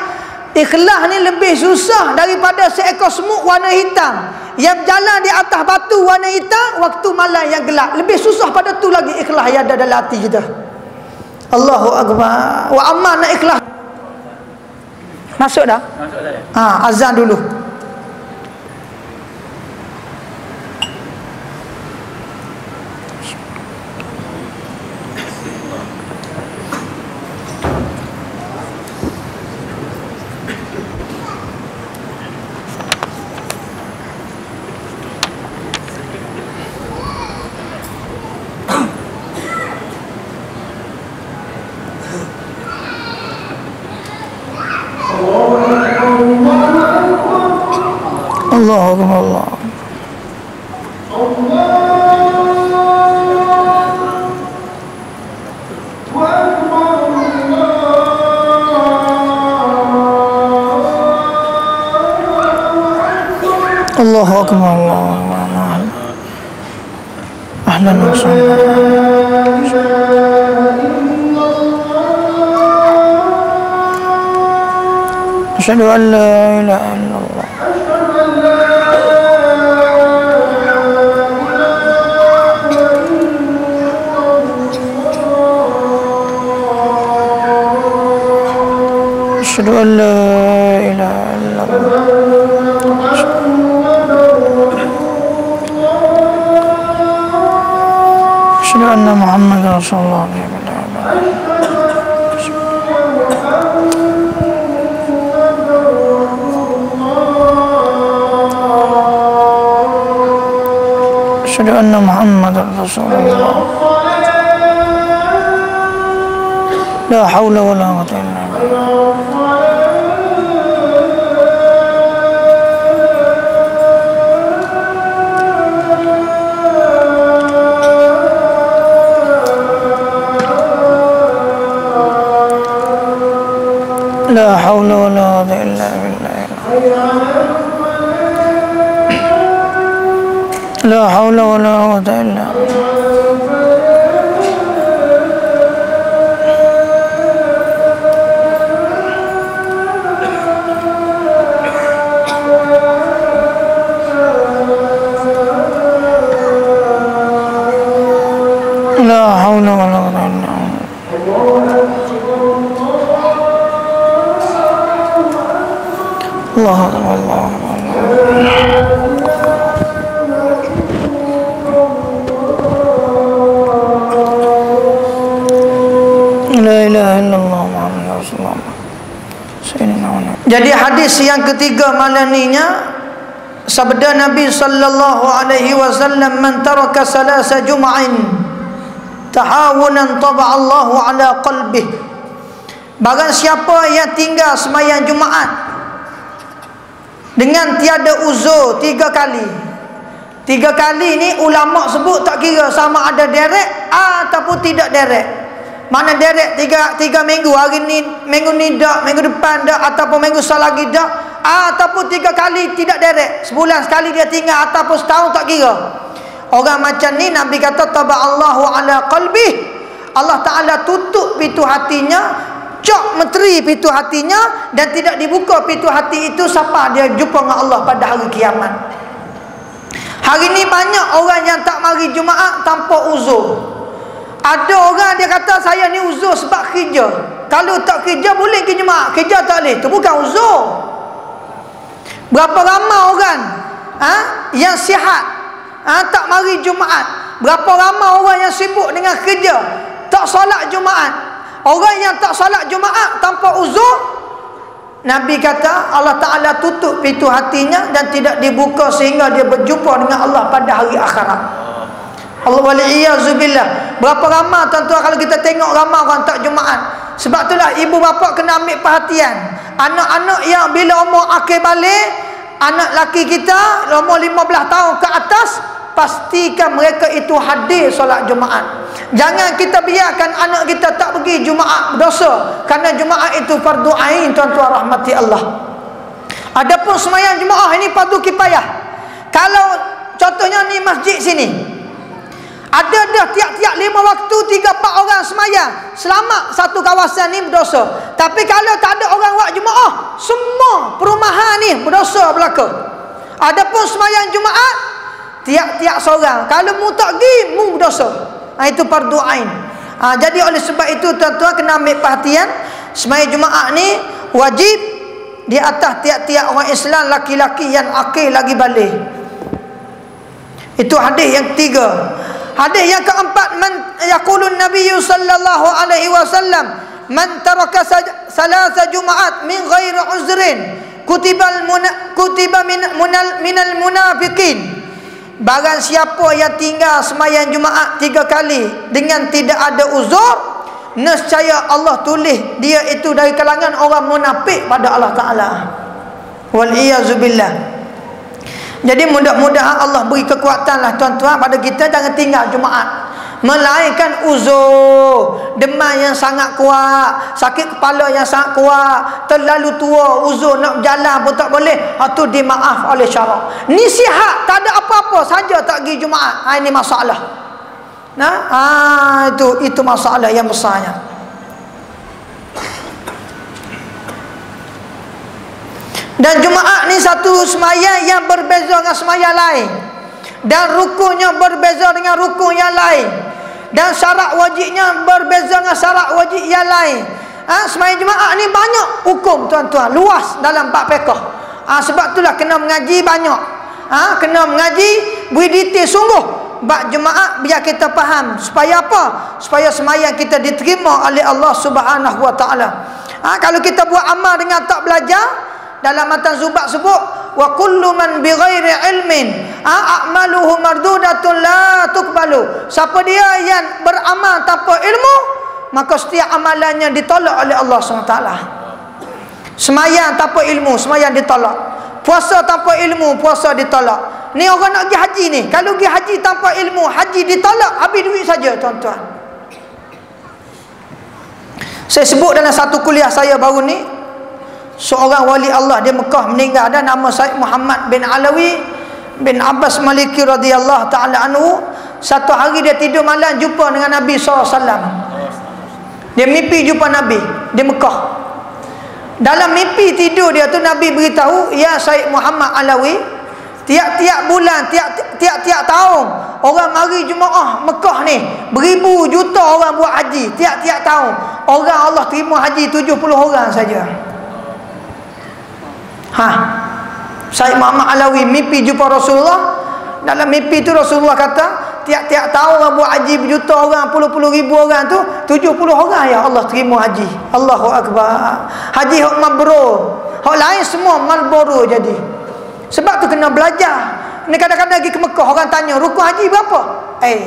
S1: ikhlas ni lebih susah daripada seekor semut warna hitam yang berjalan di atas batu warna hitam waktu malam yang gelap. Lebih susah pada tu lagi ikhlas yang ada dalam hati kita. Allahu Akbar. Wa amal nak ikhlas. Masuk dah? Masuk dah. Azan dulu. Allahu Akbar. Allahu Akbar. Ahlan wa sahlan. Asyhadu an la ilaha illallah. Asyhadu an la ilaha illallah. Asyhadu anna Muhammadar Rasulullah. Asyhadu anna Muhammadar Rasulullah. La haula wala quwwata illa billah. La haula wala quwwata illa billah. La haula wala quwwata illa billah. La haula wala quwwata illa billah. Allah Allah La ilaha illallah Muhammadur Rasulullah. Jadi hadis yang ketiga malam ninya sabda Nabi sallallahu alaihi wasallam, man taraka salasa jum'in tahawunan taba Allahu ala qalbih. Barang siapa yang tinggal sembahyang Jumaat dengan tiada uzur 3 kali. 3 kali ni ulama sebut tak kira sama ada derek ataupun tidak derek. Mana derek 3 minggu, hari ni minggu ni dak, minggu depan dak, ataupun minggu lagi dak, ataupun 3 kali tidak derek, sebulan sekali dia tinggal ataupun setahun tak kira. Orang macam ni Nabi kata taballahu ala qalbih. Allah Taala tutup pintu hatinya, cok menteri pintu hatinya, dan tidak dibuka pintu hati itu sampai dia jumpa dengan Allah pada hari kiamat. Hari ni banyak orang yang tak mari Jumaat tanpa uzur. Ada orang dia kata saya ni uzur sebab kerja. Kalau tak kerja boleh ke Jumaat, kerja tak boleh. Itu bukan uzur. Berapa ramai orang yang sihat tak mari Jumaat. Berapa ramai orang yang sibuk dengan kerja tak solat Jumaat. Orang yang tak solat Jumaat tanpa uzur, Nabi kata Allah Ta'ala tutup pintu hatinya dan tidak dibuka sehingga dia berjumpa dengan Allah pada hari akhirat. Allah wali'iyyazubillah. Berapa ramai tuan-tuan kalau kita tengok ramai orang tak Jumaat. Sebab itulah ibu bapa kena ambil perhatian. Anak-anak yang bila umur akhir balik, anak laki kita umur 15 tahun ke atas, pastikan mereka itu hadir solat Jumaat. Jangan kita biarkan anak kita tak pergi Jumaat, berdosa. Kerana Jumaat itu fardu ain, tuan-tuan rahmati Allah. Adapun sembahyang Jumaat ini fardu kifayah. Kalau contohnya ni masjid sini, ada dah tiap-tiap 5 waktu 3-4 orang sembahyang, selamat satu kawasan ni berdosa. Tapi kalau tak ada orang buat Jumaat, semua perumahan ni berdosa belaka. Adapun sembahyang Jumaat tiap-tiap seorang, kalau mu tak pergi mu berdosa. Itu fardu ain. Jadi oleh sebab itu tuan-tuan kena ambil perhatian, sembahyang Jumaat ni wajib di atas tiap-tiap orang Islam, laki-laki yang akil lagi balik. Itu hadis yang ketiga. Hadis yang keempat, man yaqulun Nabi sallallahu alaihi wasallam, man taraka salasa Jumaat min ghairi uzrin kutiba minal munafiqin. Barang siapa yang tinggal sembahyang Jumaat 3 kali dengan tidak ada uzur, nescaya Allah tulis dia itu dari kalangan orang munafik pada Allah Ta'ala. Wal iyyazubillah. Jadi mudah-mudahan Allah beri kekuatan lah tuan-tuan pada kita, jangan tinggal Jumaat. Melainkan uzur, demam yang sangat kuat, sakit kepala yang sangat kuat, terlalu tua, uzur nak berjalan pun tak boleh, itu dimaaf oleh syarak. Ni sihat, tak ada apa-apa saja tak pergi Jumaat. Ini masalah. Itu masalah yang besarnya. Dan Jumaat ni satu sembahyang yang berbeza dengan sembahyang lain, dan rukunnya berbeza dengan rukun yang lain, dan syarat wajibnya berbeza dengan syarat wajib yang lain. Sembahyang Jumaat ni banyak hukum tuan-tuan, luas dalam bab fiqh. Sebab itulah kena mengaji banyak. Kena mengaji beri detail sungguh bab Jumaat biar kita faham. Supaya apa? Supaya sembahyang kita diterima oleh Allah Subhanahu Wa Taala. Kalau kita buat amal dengan tak belajar, dalam matan Zubat sebut wa kullu man bighairi ilmin a'maluhu mardudatun la tuqbalu. Siapa dia yang beramal tanpa ilmu, maka setiap amalannya ditolak oleh Allah SWT. Sembahyang tanpa ilmu, sembahyang ditolak. Puasa tanpa ilmu, puasa ditolak. Ni orang nak pergi haji ni, kalau pergi haji tanpa ilmu, haji ditolak, habis duit saja tuan-tuan. Saya sebut dalam satu kuliah saya baru ni, seorang wali Allah di Mekah meninggal, ada nama Said Muhammad bin Alawi bin Abbas Maliki radhiyallahu ta'ala anhu. Satu hari dia tidur malam jumpa dengan Nabi SAW. Dia mimpi jumpa Nabi di Mekah. Dalam mimpi tidur dia tu, Nabi beritahu, ya Said Muhammad Alawi, tiap-tiap bulan, tiap-tiap tahun orang mari Jumaat Mekah ni, beribu juta orang buat haji. Tiap-tiap tahun orang Allah terima haji 70 orang saja. Said Muhammad Alawi mimpi jumpa Rasulullah. Dalam mimpi tu Rasulullah kata, tiap-tiap tahun orang buat haji berjuta orang, puluh-puluh ribu orang tu, 70 orang ya Allah terima haji. Allahu Akbar. Haji hak mabrur. Hak lain semua malboro jadi. Sebab tu kena belajar. Ni kadang-kadang pergi ke Mekah, orang tanya rukun haji berapa?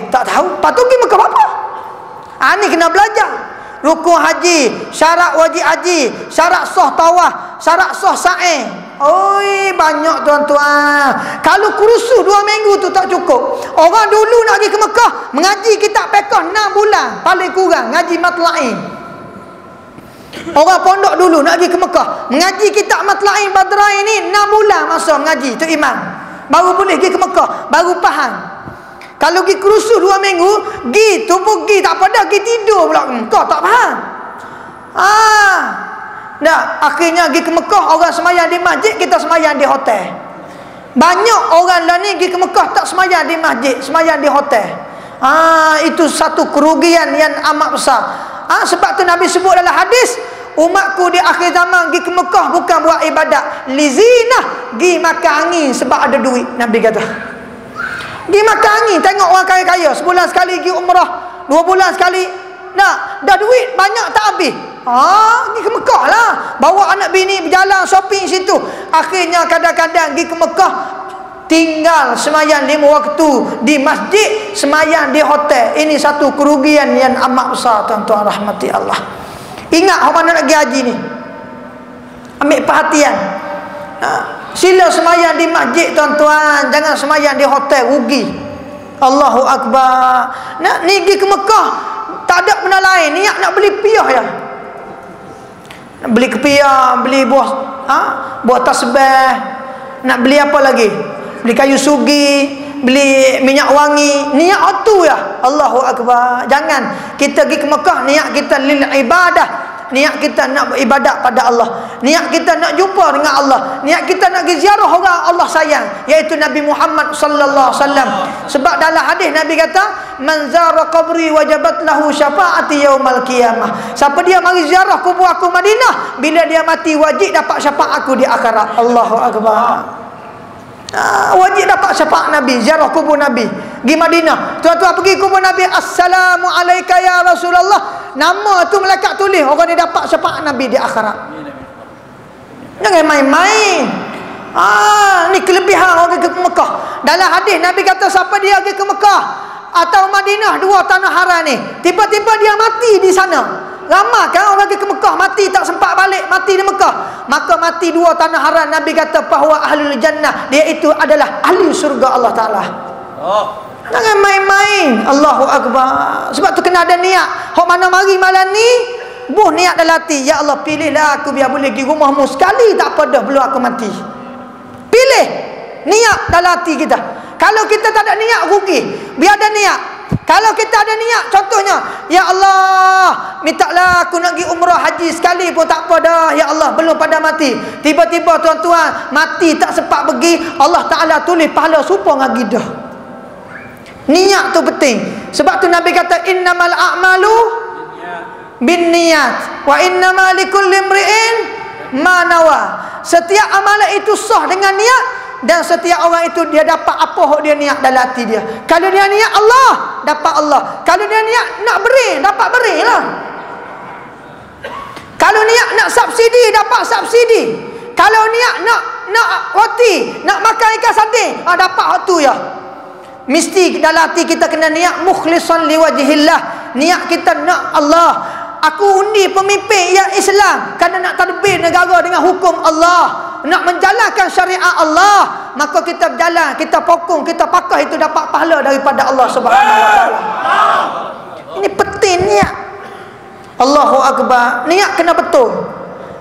S1: Tak tahu. Patut pergi Mekah berapa? Ni kena belajar. Rukun haji, syarat wajib haji, syarat sah tawaf, syarat sah sa'i. Banyak tuan-tuan. Kalau kursus 2 minggu tu tak cukup. Orang dulu nak pergi ke Mekah, mengaji kitab fiqh 6 bulan paling kurang, ngaji matla'in. Orang pondok dulu nak pergi ke Mekah, mengaji kitab matla'in Badrain ni 6 bulan masa mengaji tu imam. Baru boleh pergi ke Mekah, baru faham. Kalau pergi kursus 2 minggu, pergi tu pergi tak apa dah, pergi tidur pula ke Mekah, tak faham. Akhirnya pergi ke Mekah, orang semayang di masjid, kita semayang di hotel. Banyak orang lah ni pergi ke Mekah tak semayang di masjid, semayang di hotel. Itu satu kerugian yang amat besar. Sebab tu Nabi sebut dalam hadis, umatku di akhir zaman pergi ke Mekah bukan buat ibadat, lizinah, pergi makan angin sebab ada duit. Nabi kata pergi makan angin. Tengok orang kaya-kaya sebulan sekali pergi umrah, 2 bulan sekali, dah duit banyak tak habis. Pergi ke Mekah lah, bawa anak bini berjalan shopping situ. Akhirnya kadang-kadang pergi ke Mekah, tinggal semayang 5 waktu di masjid, semayang di hotel. Ini satu kerugian yang amat besar tuan-tuan rahmati Allah. Ingat orang mana nak pergi haji ni, ambil perhatian. Sila semayang di masjid tuan-tuan, jangan semayang di hotel, rugi. Allahu Akbar. Ni pergi ke Mekah tak ada benda lain, niat nak beli piah ya. Nak beli kepiah, beli buah tasbih, nak beli apa lagi? Beli kayu sugi, beli minyak wangi. Niat tu ya. Allahu Akbar. Jangan kita pergi ke Mekah niat kita lil ibadah. Niat kita nak beribadat pada Allah, niat kita nak jumpa dengan Allah, niat kita nak pergi ziarah orang Allah sayang, iaitu Nabi Muhammad sallallahu alaihi wasallam. Sebab dalam hadis Nabi kata, man zara qabri wajabat lahu syafaati yaumal qiyamah. Siapa dia mari ziarah kubur aku Madinah, bila dia mati wajib dapat syafaat aku di akhirat. Allahu Akbar. Wajib dapat syafaat Nabi, ziarah kubur Nabi. Pergi Madinah, tuan-tuan pergi kubur Nabi, assalamu alayka ya Rasulullah. Nama tu malaikat tulis, orang ni dapat syafaat Nabi di akhirat. Jangan main-main. Ni kelebihan orang pergi ke Mekah. Dalam hadis Nabi kata, siapa dia pergi ke Mekah atau Madinah, 2 tanah haram ni, tiba-tiba dia mati di sana. Ramai kan orang pergi ke Mekah mati tak sempat balik, mati di Mekah, maka mati 2 tanah haram. Nabi kata bahwa ahlul jannah, dia itu adalah ahli surga Allah Ta'ala. Jangan main-main. Allahu Akbar. Sebab tu kena ada niat. Hok mana mari malam ni, buh niat dalam hati, ya Allah pilihlah aku biar boleh pergi rumahmu sekali, tak apa dah belum aku mati. Pilih niat dalam hati kita. Kalau kita tak ada niat, rugi. Biar ada niat. Kalau kita ada niat, contohnya, ya Allah mintalah aku nak pergi umrah haji sekali pun tak apa dah, ya Allah belum pada mati. Tiba-tiba tuan-tuan mati tak sempat pergi, Allah Ta'ala tulis pahala serupa dengan gidah. Niat tu penting. Sebab tu Nabi kata innamal a'malu binniyat wa innama likulli imri'in ma nawa. Setiap amalan itu sah dengan niat, dan setiap orang itu dia dapat apa hak dia niat dalam hati dia. Kalau dia niat Allah, dapat Allah. Kalau dia niat nak beri, dapat berilah. Kalau niat nak subsidi, dapat subsidi. Kalau niat nak roti, nak makan ikan sate, dapat hak tu ya. Mesti dalam hati kita kena niat mukhlishan liwajhillah. Niat kita nak Allah. Aku undi pemimpin yang Islam kerana nak tadbir negara dengan hukum Allah, nak menjalankan syariat Allah. Maka kita berjalan, kita pokong, kita pakah, itu dapat pahala daripada Allah Subhanahu wa taala. Ini penting niat. Allahu akbar. Niat kena betul.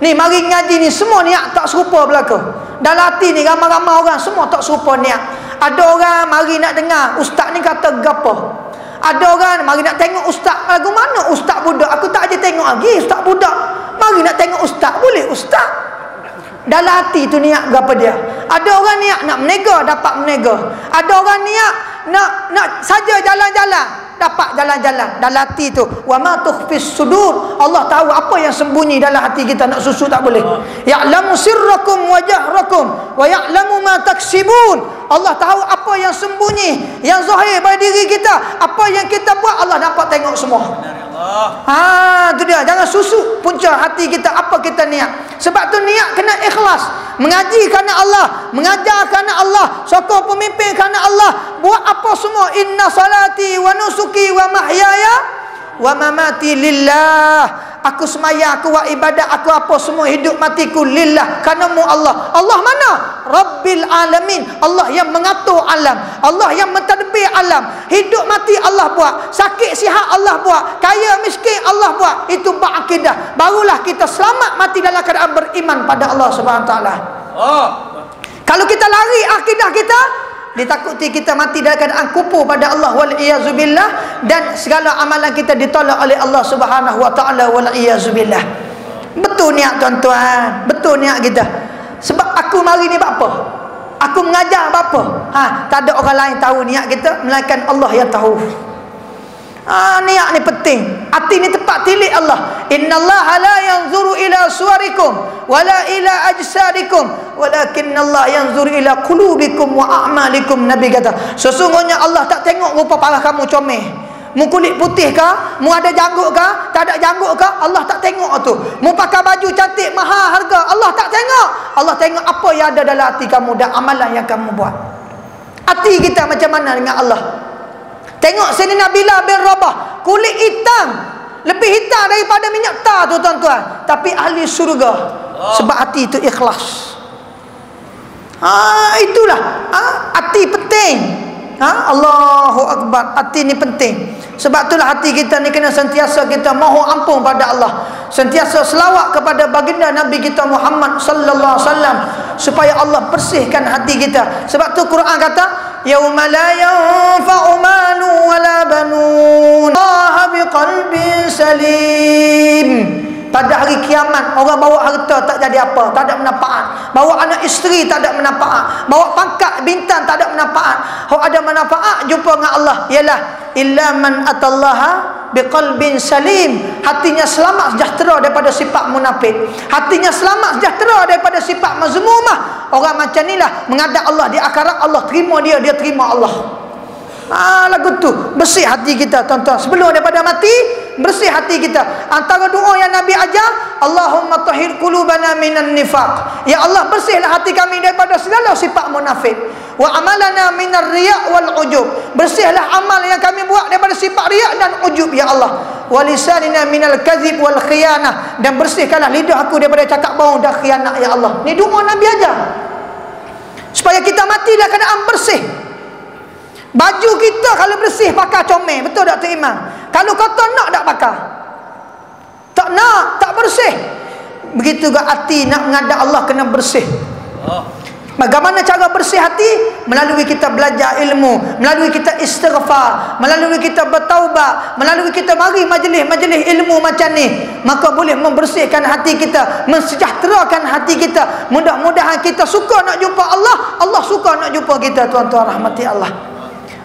S1: Ni mari ngaji ni semua niat tak serupa belaka. Dalam hati ni ramai-ramai orang semua tak serupa niat. Ada orang mari nak dengar ustaz ni kata gapo. Ada orang mari nak tengok ustaz lagu mana ustaz budak. Aku tak aja tengok lagi ustaz budak. Mari nak tengok ustaz, boleh ustaz. Dalam hati tu niat gapo dia. Ada orang niat nak menega, dapat menega. Ada orang niat nak saja jalan-jalan, dapat jalan-jalan. Dalam hati tu wa ma tukhfis sudur, Allah tahu apa yang sembunyi dalam hati kita. Nak susu tak boleh. Ya'lamu sirrakum wa jahrakum wa ya'lamu ma taksibun. Allah tahu apa yang sembunyi, yang zahir pada diri kita. Apa yang kita buat Allah dapat tengok semua. Tu dia. Jangan susuk punca hati kita apa kita niat. Sebab tu niat kena ikhlas. Mengaji kerana Allah, mengajar kerana Allah, sokong pemimpin kerana Allah, buat apa semua. Inna salati wa nusuki wa mahyaya wa mamati lillah. Aku semaya, aku buat ibadat, aku apa semua hidup matiku lillah, kerana-Mu Allah. Allah mana? Rabbil alamin. Allah yang mengatur alam, Allah yang mentadbir alam. Hidup mati Allah buat, sakit sihat Allah buat, kaya miskin Allah buat. Itu berakidah. Barulah kita selamat mati dalam keadaan beriman pada Allah Subhanahu taala. Kalau kita lari akidah kita, ditakuti kita mati dalam keadaan kufur pada Allah wal iyazubillah, dan segala amalan kita ditolak oleh Allah Subhanahu wa taala wal iyazubillah. Betul niat tuan-tuan, betul niat kita. Sebab aku mari ni buat apa? Aku mengajar buat apa? Tak ada orang lain tahu niat kita melainkan Allah yang tahu. Niat ni penting. Hati ni tempat tilik Allah. Innallaha la yanzuru ila suwarikum wala ila ajsadikum walakinnallaha yanzuru ila qulubikum wa a'malikum. Nabi kata, sesungguhnya Allah tak tengok rupa parah kamu comel, mu kulit putih ke, mu ada janggut ke, tak ada janggut ke, Allah tak tengok tu. Mu pakai baju cantik mahal harga, Allah tak tengok. Allah tengok apa yang ada dalam hati kamu dan amalan yang kamu buat. Hati kita macam mana dengan Allah. Tengok Sayyidina Bilal bin Rabah, kulit hitam, lebih hitam daripada minyak tar tu tuan-tuan, tapi ahli syurga. Sebab hati itu ikhlas. Itulah hati penting. Allahu akbar. Hati ni penting. Sebab itulah hati kita ni kena sentiasa kita mohon ampun pada Allah, sentiasa selawat kepada baginda Nabi kita Muhammad sallallahu alaihi wasallam, supaya Allah bersihkan hati kita. Sebab tu Quran kata, yauma la yanfa'u malu wala banun Allah biqalbin salim. Pada hari kiamat, orang bawa harta tak jadi apa, tak ada manfaat. Bawa anak isteri tak ada manfaat. Bawa pangkat bintang tak ada manfaat. Hak ada manfaat jumpa dengan Allah ialah illa man atallaha biqalbin salim. Hatinya selamat sejahtera daripada sifat munafik. Hatinya selamat sejahtera daripada sifat mazmumah. Orang macam inilah menghadap Allah di akhirat, Allah terima dia, dia terima Allah. Lagu tu bersih hati kita tuan-tuan. Sebelum daripada mati, bersih hati kita. Antara doa yang Nabi ajar, Allahumma tahhir qulubana minan nifaq. Ya Allah, bersihlah hati kami daripada segala sifat munafik. Wa amalana minar riya' wal ujub. Bersihlah amal yang kami buat daripada sifat riya' dan ujub ya Allah. Wa lisanina minal kadzib wal khiyanah. Dan bersihkanlah lidah aku daripada cakap bohong dan khianat ya Allah. Ni doa Nabi ajar, supaya kita mati dalam keadaan bersih. Baju kita kalau bersih pakai comel, betul tak Tok Imam? Kalau kotor nak tak pakai? Tak nak, tak bersih. Begitu juga hati nak menghadap Allah kena bersih. Bagaimana cara bersih hati? Melalui kita belajar ilmu, melalui kita istighfar, melalui kita bertaubat, melalui kita mari majlis-majlis ilmu macam ni, maka boleh membersihkan hati kita, mensejahterakan hati kita. Mudah-mudahan kita suka nak jumpa Allah, Allah suka nak jumpa kita tuan-tuan rahmati Allah.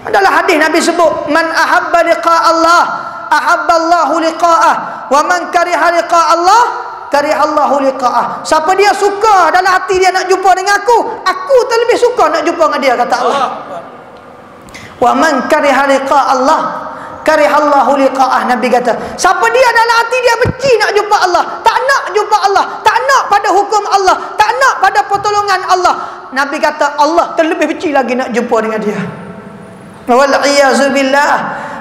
S1: Adalah hadis Nabi sebut, man ahabba liqa Allah ahabballahu liqa'ah wa man kariha liqa' Allah karihallahu liqa'ah. Siapa dia suka dalam hati dia nak jumpa dengan aku terlebih suka nak jumpa dengan dia, kata Allah. Wa man kariha liqa' Allah karihallahu liqa'ah. Nabi kata, siapa dia dalam hati dia benci nak jumpa Allah, tak nak jumpa Allah, tak nak pada hukum Allah, tak nak pada pertolongan Allah, Nabi kata Allah terlebih benci lagi nak jumpa dengan dia. Wal-iyazubillah.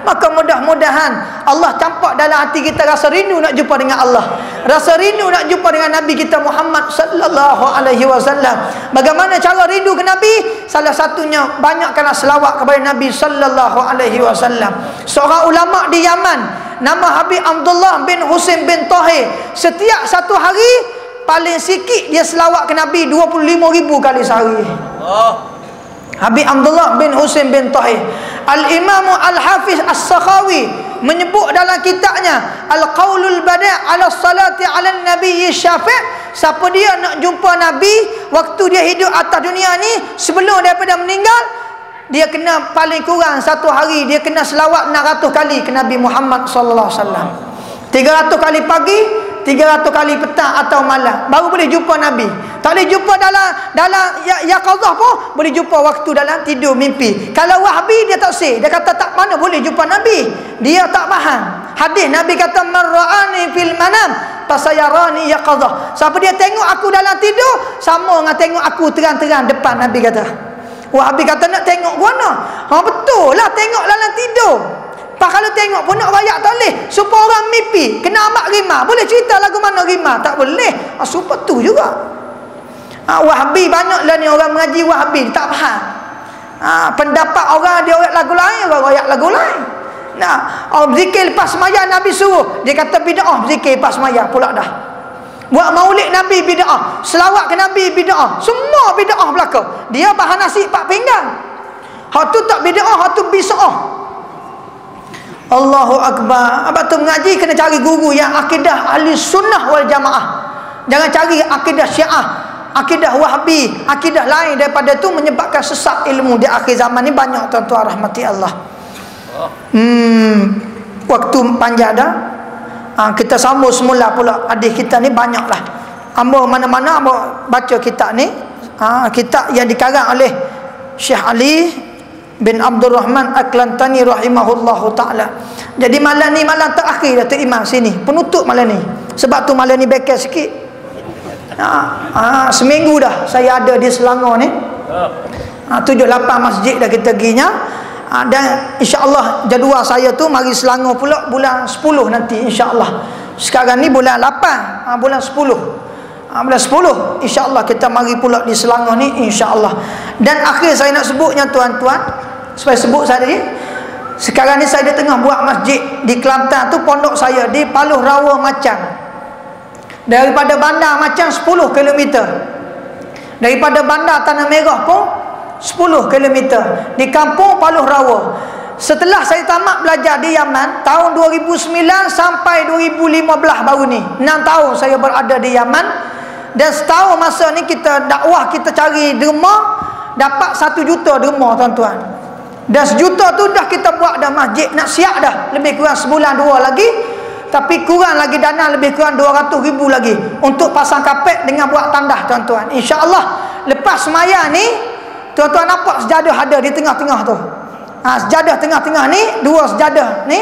S1: Maka mudah-mudahan Allah campak dalam hati kita rasa rindu nak jumpa dengan Allah, rasa rindu nak jumpa dengan Nabi kita Muhammad sallallahu alaihi wasallam. Bagaimana cara rindu ke Nabi? Salah satunya banyakkanlah selawat kepada Nabi sallallahu alaihi wasallam. Seorang ulama di Yaman nama Habib Abdullah bin Husain bin Tahir, setiap satu hari paling sikit dia selawat ke Nabi 25,000 kali sehari. Habib Abdullah bin Husain bin Tahir. Al-Imam Al-Hafiz As-Sakhawi menyebut dalam kitabnya Al-Qaulul Bada' ala salati ala Nabi Syafi', siapa dia nak jumpa Nabi waktu dia hidup atas dunia ni, sebelum daripada meninggal, dia kena paling kurang satu hari dia kena selawat 600 kali ke Nabi Muhammad sallallahu alaihi wasallam. 300 kali pagi, 300 kali petang atau malam, baru boleh jumpa Nabi. Tak boleh jumpa dalam yaqazah pun, boleh jumpa waktu dalam tidur mimpi. Kalau Wahhabi dia tak sih, dia kata tak mana boleh jumpa Nabi, dia tak faham hadis Nabi kata man ra'ani fil manam fasayarani yaqazah. Siapa dia tengok aku dalam tidur sama dengan tengok aku terang-terang depan, Nabi kata. Wahhabi kata nak tengok mana? Betul lah tengok dalam tidur. Pak kalau tengok pun nak rayak tak boleh. Supaya orang mimpi kena amat rimah. Boleh cerita lagu mana rimah? Tak boleh. Supaya tu juga. Wahhabi banyaklah ni orang mengaji Wahhabi tak faham. Pendapat orang dia rayak lagu lain, orang rayak lagu lain. Nah, zikir lepas sembahyang Nabi suruh, dia kata bid'ah zikir lepas sembahyang pula dah. Buat maulid Nabi bid'ah, selawat ke Nabi bid'ah, semua bid'ah belaka. Dia bahan nasi 4 pinggan. Hak tu tak bid'ah, hak tu bid'ah. Allahu Akbar. Abang tu mengaji kena cari guru yang akidah ahli sunnah wal jamaah. Jangan cari akidah syiah, akidah Wahhabi, akidah lain daripada tu menyebabkan sesat ilmu di akhir zaman ni banyak, tuan-tuan rahmati Allah. Waktu panjang dah. Kita sambung semula pula hadis kita ni banyaklah. Hamba mana-mana hamba baca kitab ni. Kitab yang dikarang oleh Syekh Ali bin Abdul Rahman Al-Klantani rahimahullahu ta'ala. Jadi malam ni malam terakhir dah Imam sini, penutup malam ni. Sebab tu malam ni bekal sikit. Seminggu dah saya ada di Selangor ni. 7-8 masjid dah kita perginya. Dan insya-Allah jadual saya tu mari Selangor pula bulan 10 nanti insya-Allah. Sekarang ni bulan 8, bulan 10. Bulan 10 insya-Allah kita mari pula di Selangor ni insya-Allah. Dan akhir saya nak sebutnya tuan-tuan, supaya sebut saya tadi, sekarang ni saya di tengah buat masjid di Kelantan tu, pondok saya di Paluh Rawa Macang. Daripada bandar Macang 10 km. Daripada bandar Tanah Merah pun 10 km. Di kampung Paluh Rawa. Setelah saya tamat belajar di Yaman tahun 2009 sampai 2015 baru ni, 6 tahun saya berada di Yaman. Dan setahun masa ni kita dakwah, kita cari derma, dapat 1 juta derma tuan-tuan. Dan 1 juta tu dah kita buat dah masjid, nak siap dah, lebih kurang sebulan 2 lagi. Tapi kurang lagi dana, lebih kurang 200,000 lagi untuk pasang kapet dengan buat tandah tuan-tuan. InsyaAllah lepas semaya ni tuan-tuan nampak sejadah ada di tengah-tengah tu. Sejadah tengah-tengah ni, 2 sejadah ni.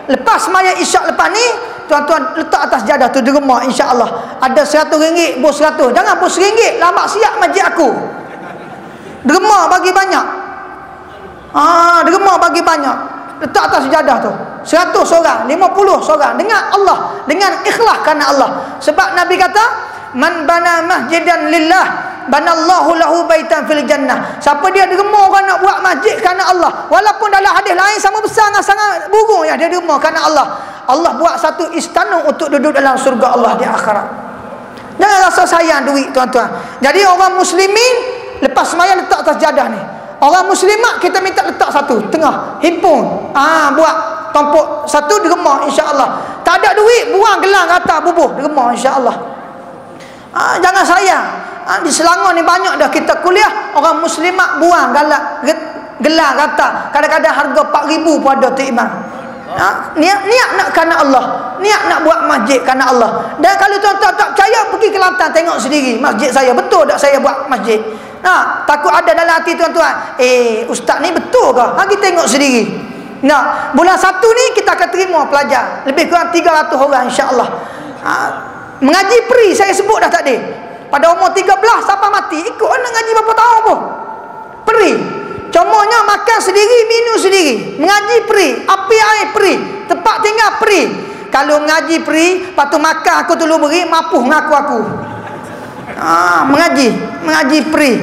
S1: Lepas semaya isyak lepas ni, tuan-tuan letak atas sejadah tu derma insya-Allah. Ada RM100 bos 100. Jangan bos RM1 lama siap masjid aku. Derma bagi banyak. Derma bagi banyak. Letak atas sejadah tu. 100 orang, 50 seorang dengan Allah, dengan ikhlas kerana Allah. Sebab Nabi kata, "Man bana masjidan lillah, banallahu lahu baitan fil jannah." Siapa dia derma orang nak buat masjid kerana Allah, walaupun dalam hadis lain sama besar dengan sangat burung ya, dia derma kerana Allah, Allah buat satu istana untuk duduk dalam surga Allah di akhirat. Jangan rasa sayang duit tuan-tuan. Jadi orang muslimin lepas sembahyang letak atas jadah ni. Orang muslimat kita minta letak satu tengah, himpun. Buat tumpuk satu derma insya-Allah. Tak ada duit, buang gelang rata bubuh derma insya-Allah. Jangan sayang. Di Selangor ni banyak dah kita kuliah, orang muslimat buang gelang rata. Kadang-kadang harga 4,000 pun ada tu imam. Niat nak kerana Allah, niat nak buat masjid kerana Allah. Dan kalau tuan-tuan tak percaya, pergi ke Kelantan tengok sendiri masjid saya. Betul tak saya buat masjid? Takut ada dalam hati tuan-tuan, ustaz ni betul ke? Pergi tengok sendiri. Bulan 1 ni kita akan terima pelajar lebih kurang 300 orang insya-Allah. Mengaji free saya sebut dah tadi. Pada umur 13 sampai mati ikut nak ngaji berapa tahun pun. Free. Contohnya makan sendiri, minum sendiri, mengaji free, api air free, tempat tinggal free. Kalau mengaji free, lepas tu makan aku tolong beri, mampu ngaku aku. Mengaji free,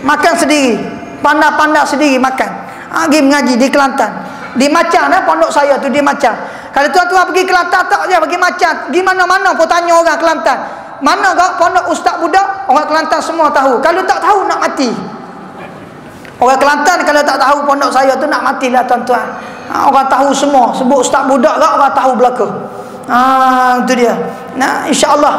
S1: makan sendiri, pandai-pandai sendiri makan. Pergi mengaji di Kelantan. Di Macan pondok saya tu di Macan. Kalau tuan-tuan pergi Kelantan tak je pergi Macan, di mana-mana pun tanya orang Kelantan. Mana kau pondok ustaz budak? Orang Kelantan semua tahu. Kalau tak tahu nak mati. Orang Kelantan kalau tak tahu pondok saya tu nak matilah tuan-tuan. Orang tahu semua. Sebut ustaz budak tak orang tahu belaka. Itu dia. InsyaAllah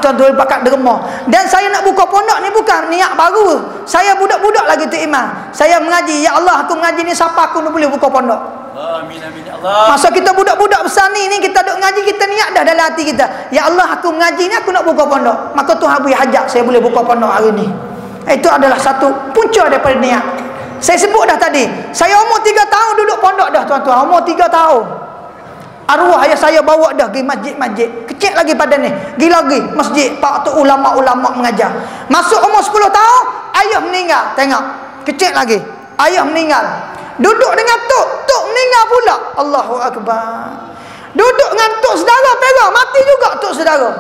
S1: tuan-tuan pakat derma. Dan saya nak buka pondok ni bukan niat baru. Saya budak-budak lagi tu imam. Saya mengaji, ya Allah aku mengaji ni siapa aku boleh buka pondok.
S2: Amin amin ya Allah.
S1: Masa kita budak-budak besar ni kita duk ngaji, kita niat dah dalam hati kita, ya Allah aku mengaji ni aku nak buka pondok. Maka Tuhan beri hajat saya boleh buka pondok hari ni. Itu adalah satu punca daripada niat. Saya sebut dah tadi, saya umur 3 tahun duduk pondok dah tuan-tuan. Umur 3 tahun arwah ayah saya bawa dah pergi masjid-masjid. Kecil lagi pada ni, pergi lagi masjid, pak tu ulama-ulama mengajar. Masuk umur 10 tahun ayah meninggal. Tengok, kecil lagi ayah meninggal. Duduk dengan tok meninggal pula. Allahu Akbar. Duduk dengan tok saudara pegang, mati juga tok saudara.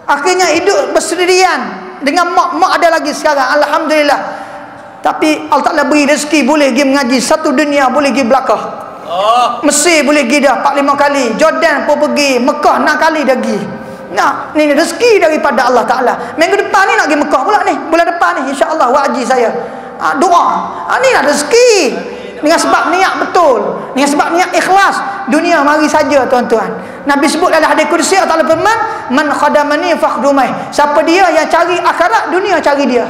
S1: Akhirnya hidup bersendirian dengan mak ada lagi sekarang, alhamdulillah. Tapi Allah Ta'ala beri rezeki boleh pergi mengaji satu dunia, boleh pergi belakang. Mesir boleh pergi dah 4-5 kali, Jordan pun pergi, Mekah 6 kali dah pergi. Ni rezeki daripada Allah Ta'ala. Minggu depan ni nak pergi Mekah pula ni, bulan depan ni insya-Allah wajib saya. Doa. Ni lah rezeki. Dengan sebab niat betul, dengan sebab niat ikhlas. Dunia mari saja tuan-tuan. Nabi sebut dalam hadis kursi, Allah Ta'ala firman, man khadamani fakhdumai. Siapa dia yang cari akhirat, dunia cari dia.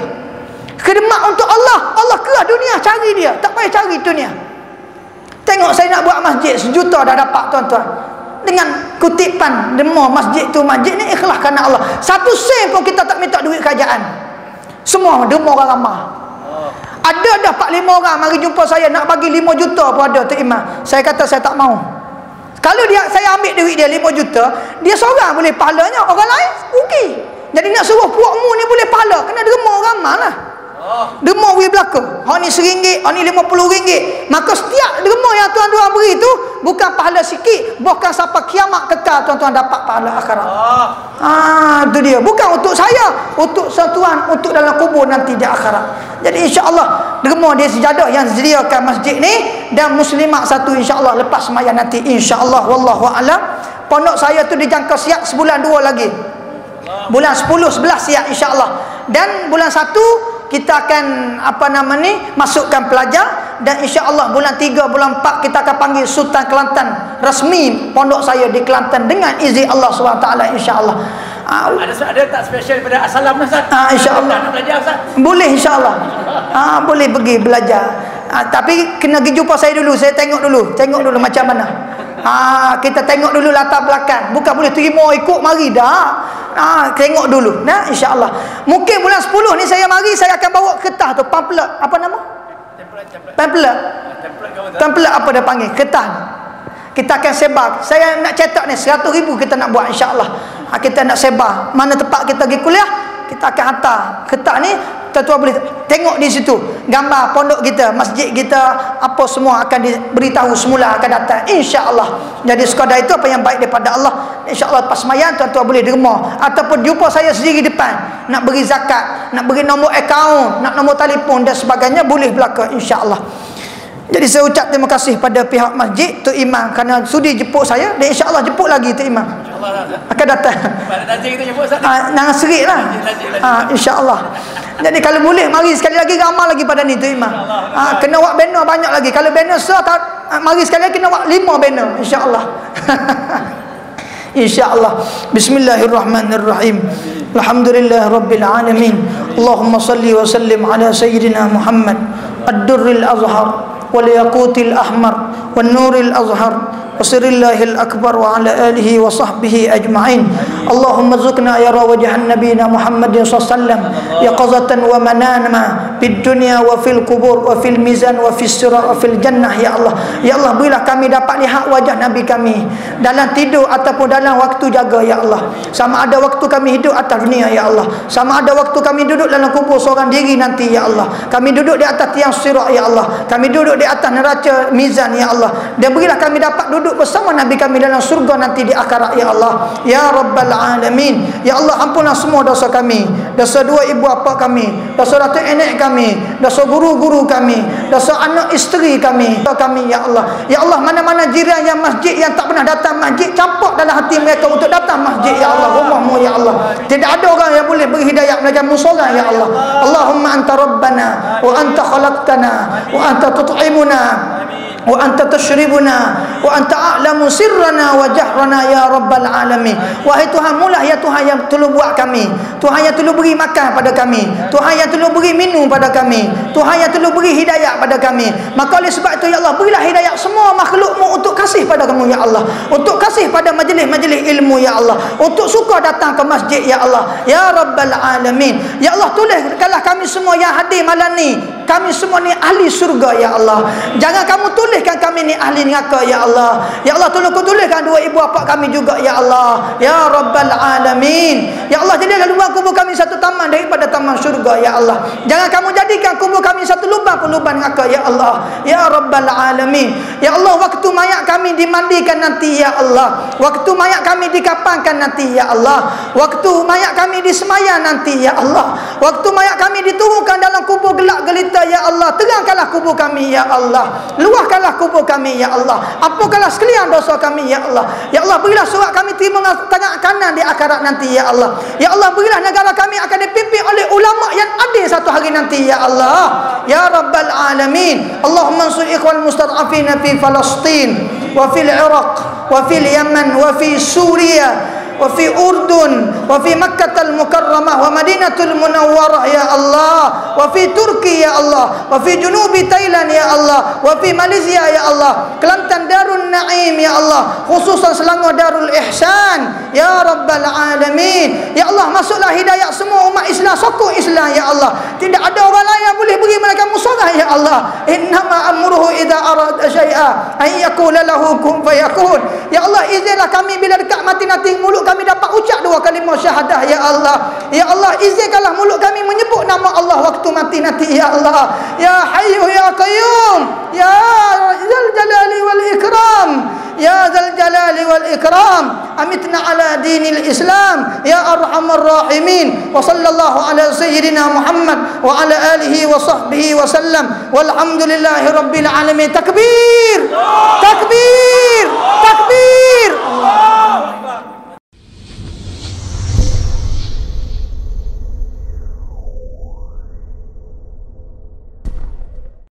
S1: Khidmat untuk Allah, Allah kerah dunia cari dia, tak payah cari dunia. Tengok saya nak buat masjid 1 juta dah dapat tuan-tuan. Dengan kutipan demo masjid tu, masjid ni ikhlas kerana Allah. 1 sen pun kita tak minta duit kerajaan. Semua demo orang ramah. Ada dah 4-5 orang mari jumpa saya nak bagi 5 juta pun ada tu imam. Saya kata saya tak mau. Kalau saya ambil duit dia 5 juta, dia seorang boleh pahalanya, orang lain rugi. Jadi nak suruh puakmu ni boleh pahala, kena derma orang ramah lah. Derma beri belaka. Hak ni RM1, hak ni RM50. Maka setiap derma yang tuan-tuan beri tu bukan pahala sikit, bahkan sampai kiamat kekal tuan-tuan dapat pahala akhirat. Itu dia. Bukan untuk saya, untuk tuan, untuk dalam kubur nanti di akhirat. Jadi insya-Allah derma dia sejadah yang sediakan masjid ni, dan muslimat satu insya-Allah lepas sembahyang nanti insya-Allah wallahu alam. Pondok saya tu dijangka siap sebulan 2 lagi. Bulan 10 11 siap insya-Allah. Dan bulan 1 kita akan masukkan pelajar, dan insya-Allah bulan 3 bulan 4 kita akan panggil Sultan Kelantan rasmi pondok saya di Kelantan dengan izin Allah SWT insya-Allah.
S2: Ada tak special daripada Assalam Ustaz?
S1: Insya-Allah.
S2: Nak belajar Ustaz?
S1: Boleh insya-Allah. Boleh pergi belajar. Tapi kena pergi jumpa saya dulu, saya tengok dulu macam mana. Kita tengok dulu latar belakang. Bukan boleh terima ikut mari dah. Tengok dulu. Insya-Allah. Mungkin bulan 10 ni saya mari, saya akan bawa kertas tu, pamphlet. Apa nama? Pamphlet apa dia panggil? Kertas. Kita akan sebar. Saya nak cetak ni 100,000 kita nak buat insya-Allah. Kita nak sebar. Mana tempat kita pergi kuliah, kita akan hantar kertas ni. Tuan-tuan boleh tengok di situ gambar pondok kita, masjid kita, apa semua akan diberitahu semula akan datang insya-Allah. Jadi sekadar itu apa yang baik daripada Allah, insya-Allah pas sembahyang tuan-tuan boleh derma ataupun jumpa saya sendiri depan nak beri zakat, nak beri nombor akaun, nak nombor telefon dan sebagainya, boleh belaka insya-Allah. Jadi saya ucap terima kasih pada pihak masjid tu imam kerana sudi jemput saya, dan insya-Allah jemput lagi tu imam. Akan datang.
S2: Pada Najib kita jemput Ustaz.
S1: Jangan serik lah. Insya-Allah. Jadi kalau boleh mari sekali lagi, ramal lagi pada ni tu imam. Kena buat banner banyak lagi. Kalau banner mari sekali lagi kena buat 5 banner insya-Allah. Insya-Allah. Bismillahirrahmanirrahim. Alhamdulillahirabbil alamin. Allahumma salli wa sallim ala sayyidina Muhammad ad-durril azhar wal yaqutil ahmar wan nuril azhar sirrillahil akbar wa ala alihi wa sahbihi ajma'in. Allahumma zukna ya rawajahan nabiyina Muhammadin sallallahu yaqazatan wa manama fid dunya wa fil kubur wa fil mizan wa fis sirat wa fil jannah. Ya Allah, ya Allah, berilah kami dapat lihat wajah Nabi kami dalam tidur ataupun dalam waktu jaga. Ya Allah, sama ada waktu kami hidup atas dunia. Ya Allah, sama ada waktu kami duduk dalam kubur seorang diri nanti. Ya Allah, kami duduk di atas tiang sirat. Ya Allah, kami duduk di atas neraca mizan. Ya Allah, dan berilah kami dapat duduk bersama Nabi kami dalam surga nanti di akhirat. Ya Allah, ya Rabbal Alamin. Ya Allah, ampunlah semua dosa kami, dosa dua ibu bapa kami, dosa datuk nenek kami, dosa guru-guru kami, dosa anak isteri kami. Ya Allah, ya Allah, mana-mana jiran yang masjid yang tak pernah datang masjid, campak dalam hati mereka untuk datang masjid. Ya Allah, rumahmu. Ya Allah, tidak ada orang yang boleh beri hidayah belajar musola. Ya Allah, Allahumma anta rabbana wa anta khalaqtana wa anta tut'imuna wa anta tashribuna wa anta a'lamu sirrana wa jahrana ya Rabbal Alamin. Wahai Tuhan, mulah ya Tuhan yang telah buat kami, Tuhan yang telah beri makan pada kami, Tuhan yang telah beri minum pada kami, Tuhan yang telah beri hidayah pada kami. Maka oleh sebab itu ya Allah, berilah hidayah semua makhlukmu untuk kasih pada kamu. Ya Allah, untuk kasih pada majlis-majlis ilmu. Ya Allah, untuk suka datang ke masjid. Ya Allah, ya Rabbal Alamin. Ya Allah, tuliskanlah kami semua yang hadir malam ni, kami semua ni ahli surga. Ya Allah, jangan kamu tuliskan kami ni ahli neraka. Ya Allah, ya Allah, tolong kau tuliskan dua ibu bapa kami juga. Ya Allah, ya Rabbal Alamin. Ya Allah, jadikan lubang kubur kami satu taman daripada taman surga. Ya Allah, jangan kamu jadikan kubur kami satu lubang pun lubang neraka. Ya Allah, ya Rabbal Alamin. Ya Allah, waktu mayat kami dimandikan nanti. Ya Allah, waktu mayat kami dikapankan nanti. Ya Allah, waktu mayat kami disemaya nanti. Ya Allah, waktu mayat kami diturunkan dalam kubur gelap gelita. Ya Allah, terangkanlah kubur kami. Ya Allah, luahkanlah kubur kami. Ya Allah, ampunkanlah sekalian dosa kami. Ya Allah, ya Allah, berilah surat kami terima tangan kanan di akhirat nanti. Ya Allah, ya Allah, berilah negara kami akan dipimpin oleh ulama yang adil satu hari nanti. Ya Allah, ya Rabbal Alamin. Allahumma ansur ikhwan mustad'afina fi Palestin wa fil Iraq wa fil Yaman wa fi Suriah وفي أردن وفي مكة المكرمة ومدينة المنورة يا الله وفي تركيا يا الله وفي جنوب تايلاند يا الله وفي ماليزيا يا الله Kelantan Darul Naim ya Allah, khususan Selangor Darul Ihsan ya Rabbal Alamin. Ya Allah, masuklah hidayah semua umat Islam, sokong Islam. Ya Allah, tidak ada orang lain yang boleh beri mereka musyawarah. Ya Allah, innama amruhu idza arada syai'a ay yaqula lahu kun fayakun. Ya Allah, izinlah kami bila dekat mati nanti mulut kami dapat ucap dua kalimah syahadah. Ya Allah, ya Allah, izinkanlah mulut kami menyebut nama Allah waktu mati nanti. Ya Allah, ya Hayyu ya Qayyum, ya Zal Jalali wal Ikram, ya Zal Jalali wal Ikram, amitna ala dinil Islam ya Arhamar Rahimin. Wa sallallahu ala sayyidina Muhammad wa ala alihi wa sahbihi wa sallam, walhamdulillahi rabbil alamin. Takbir, takbir, takbir.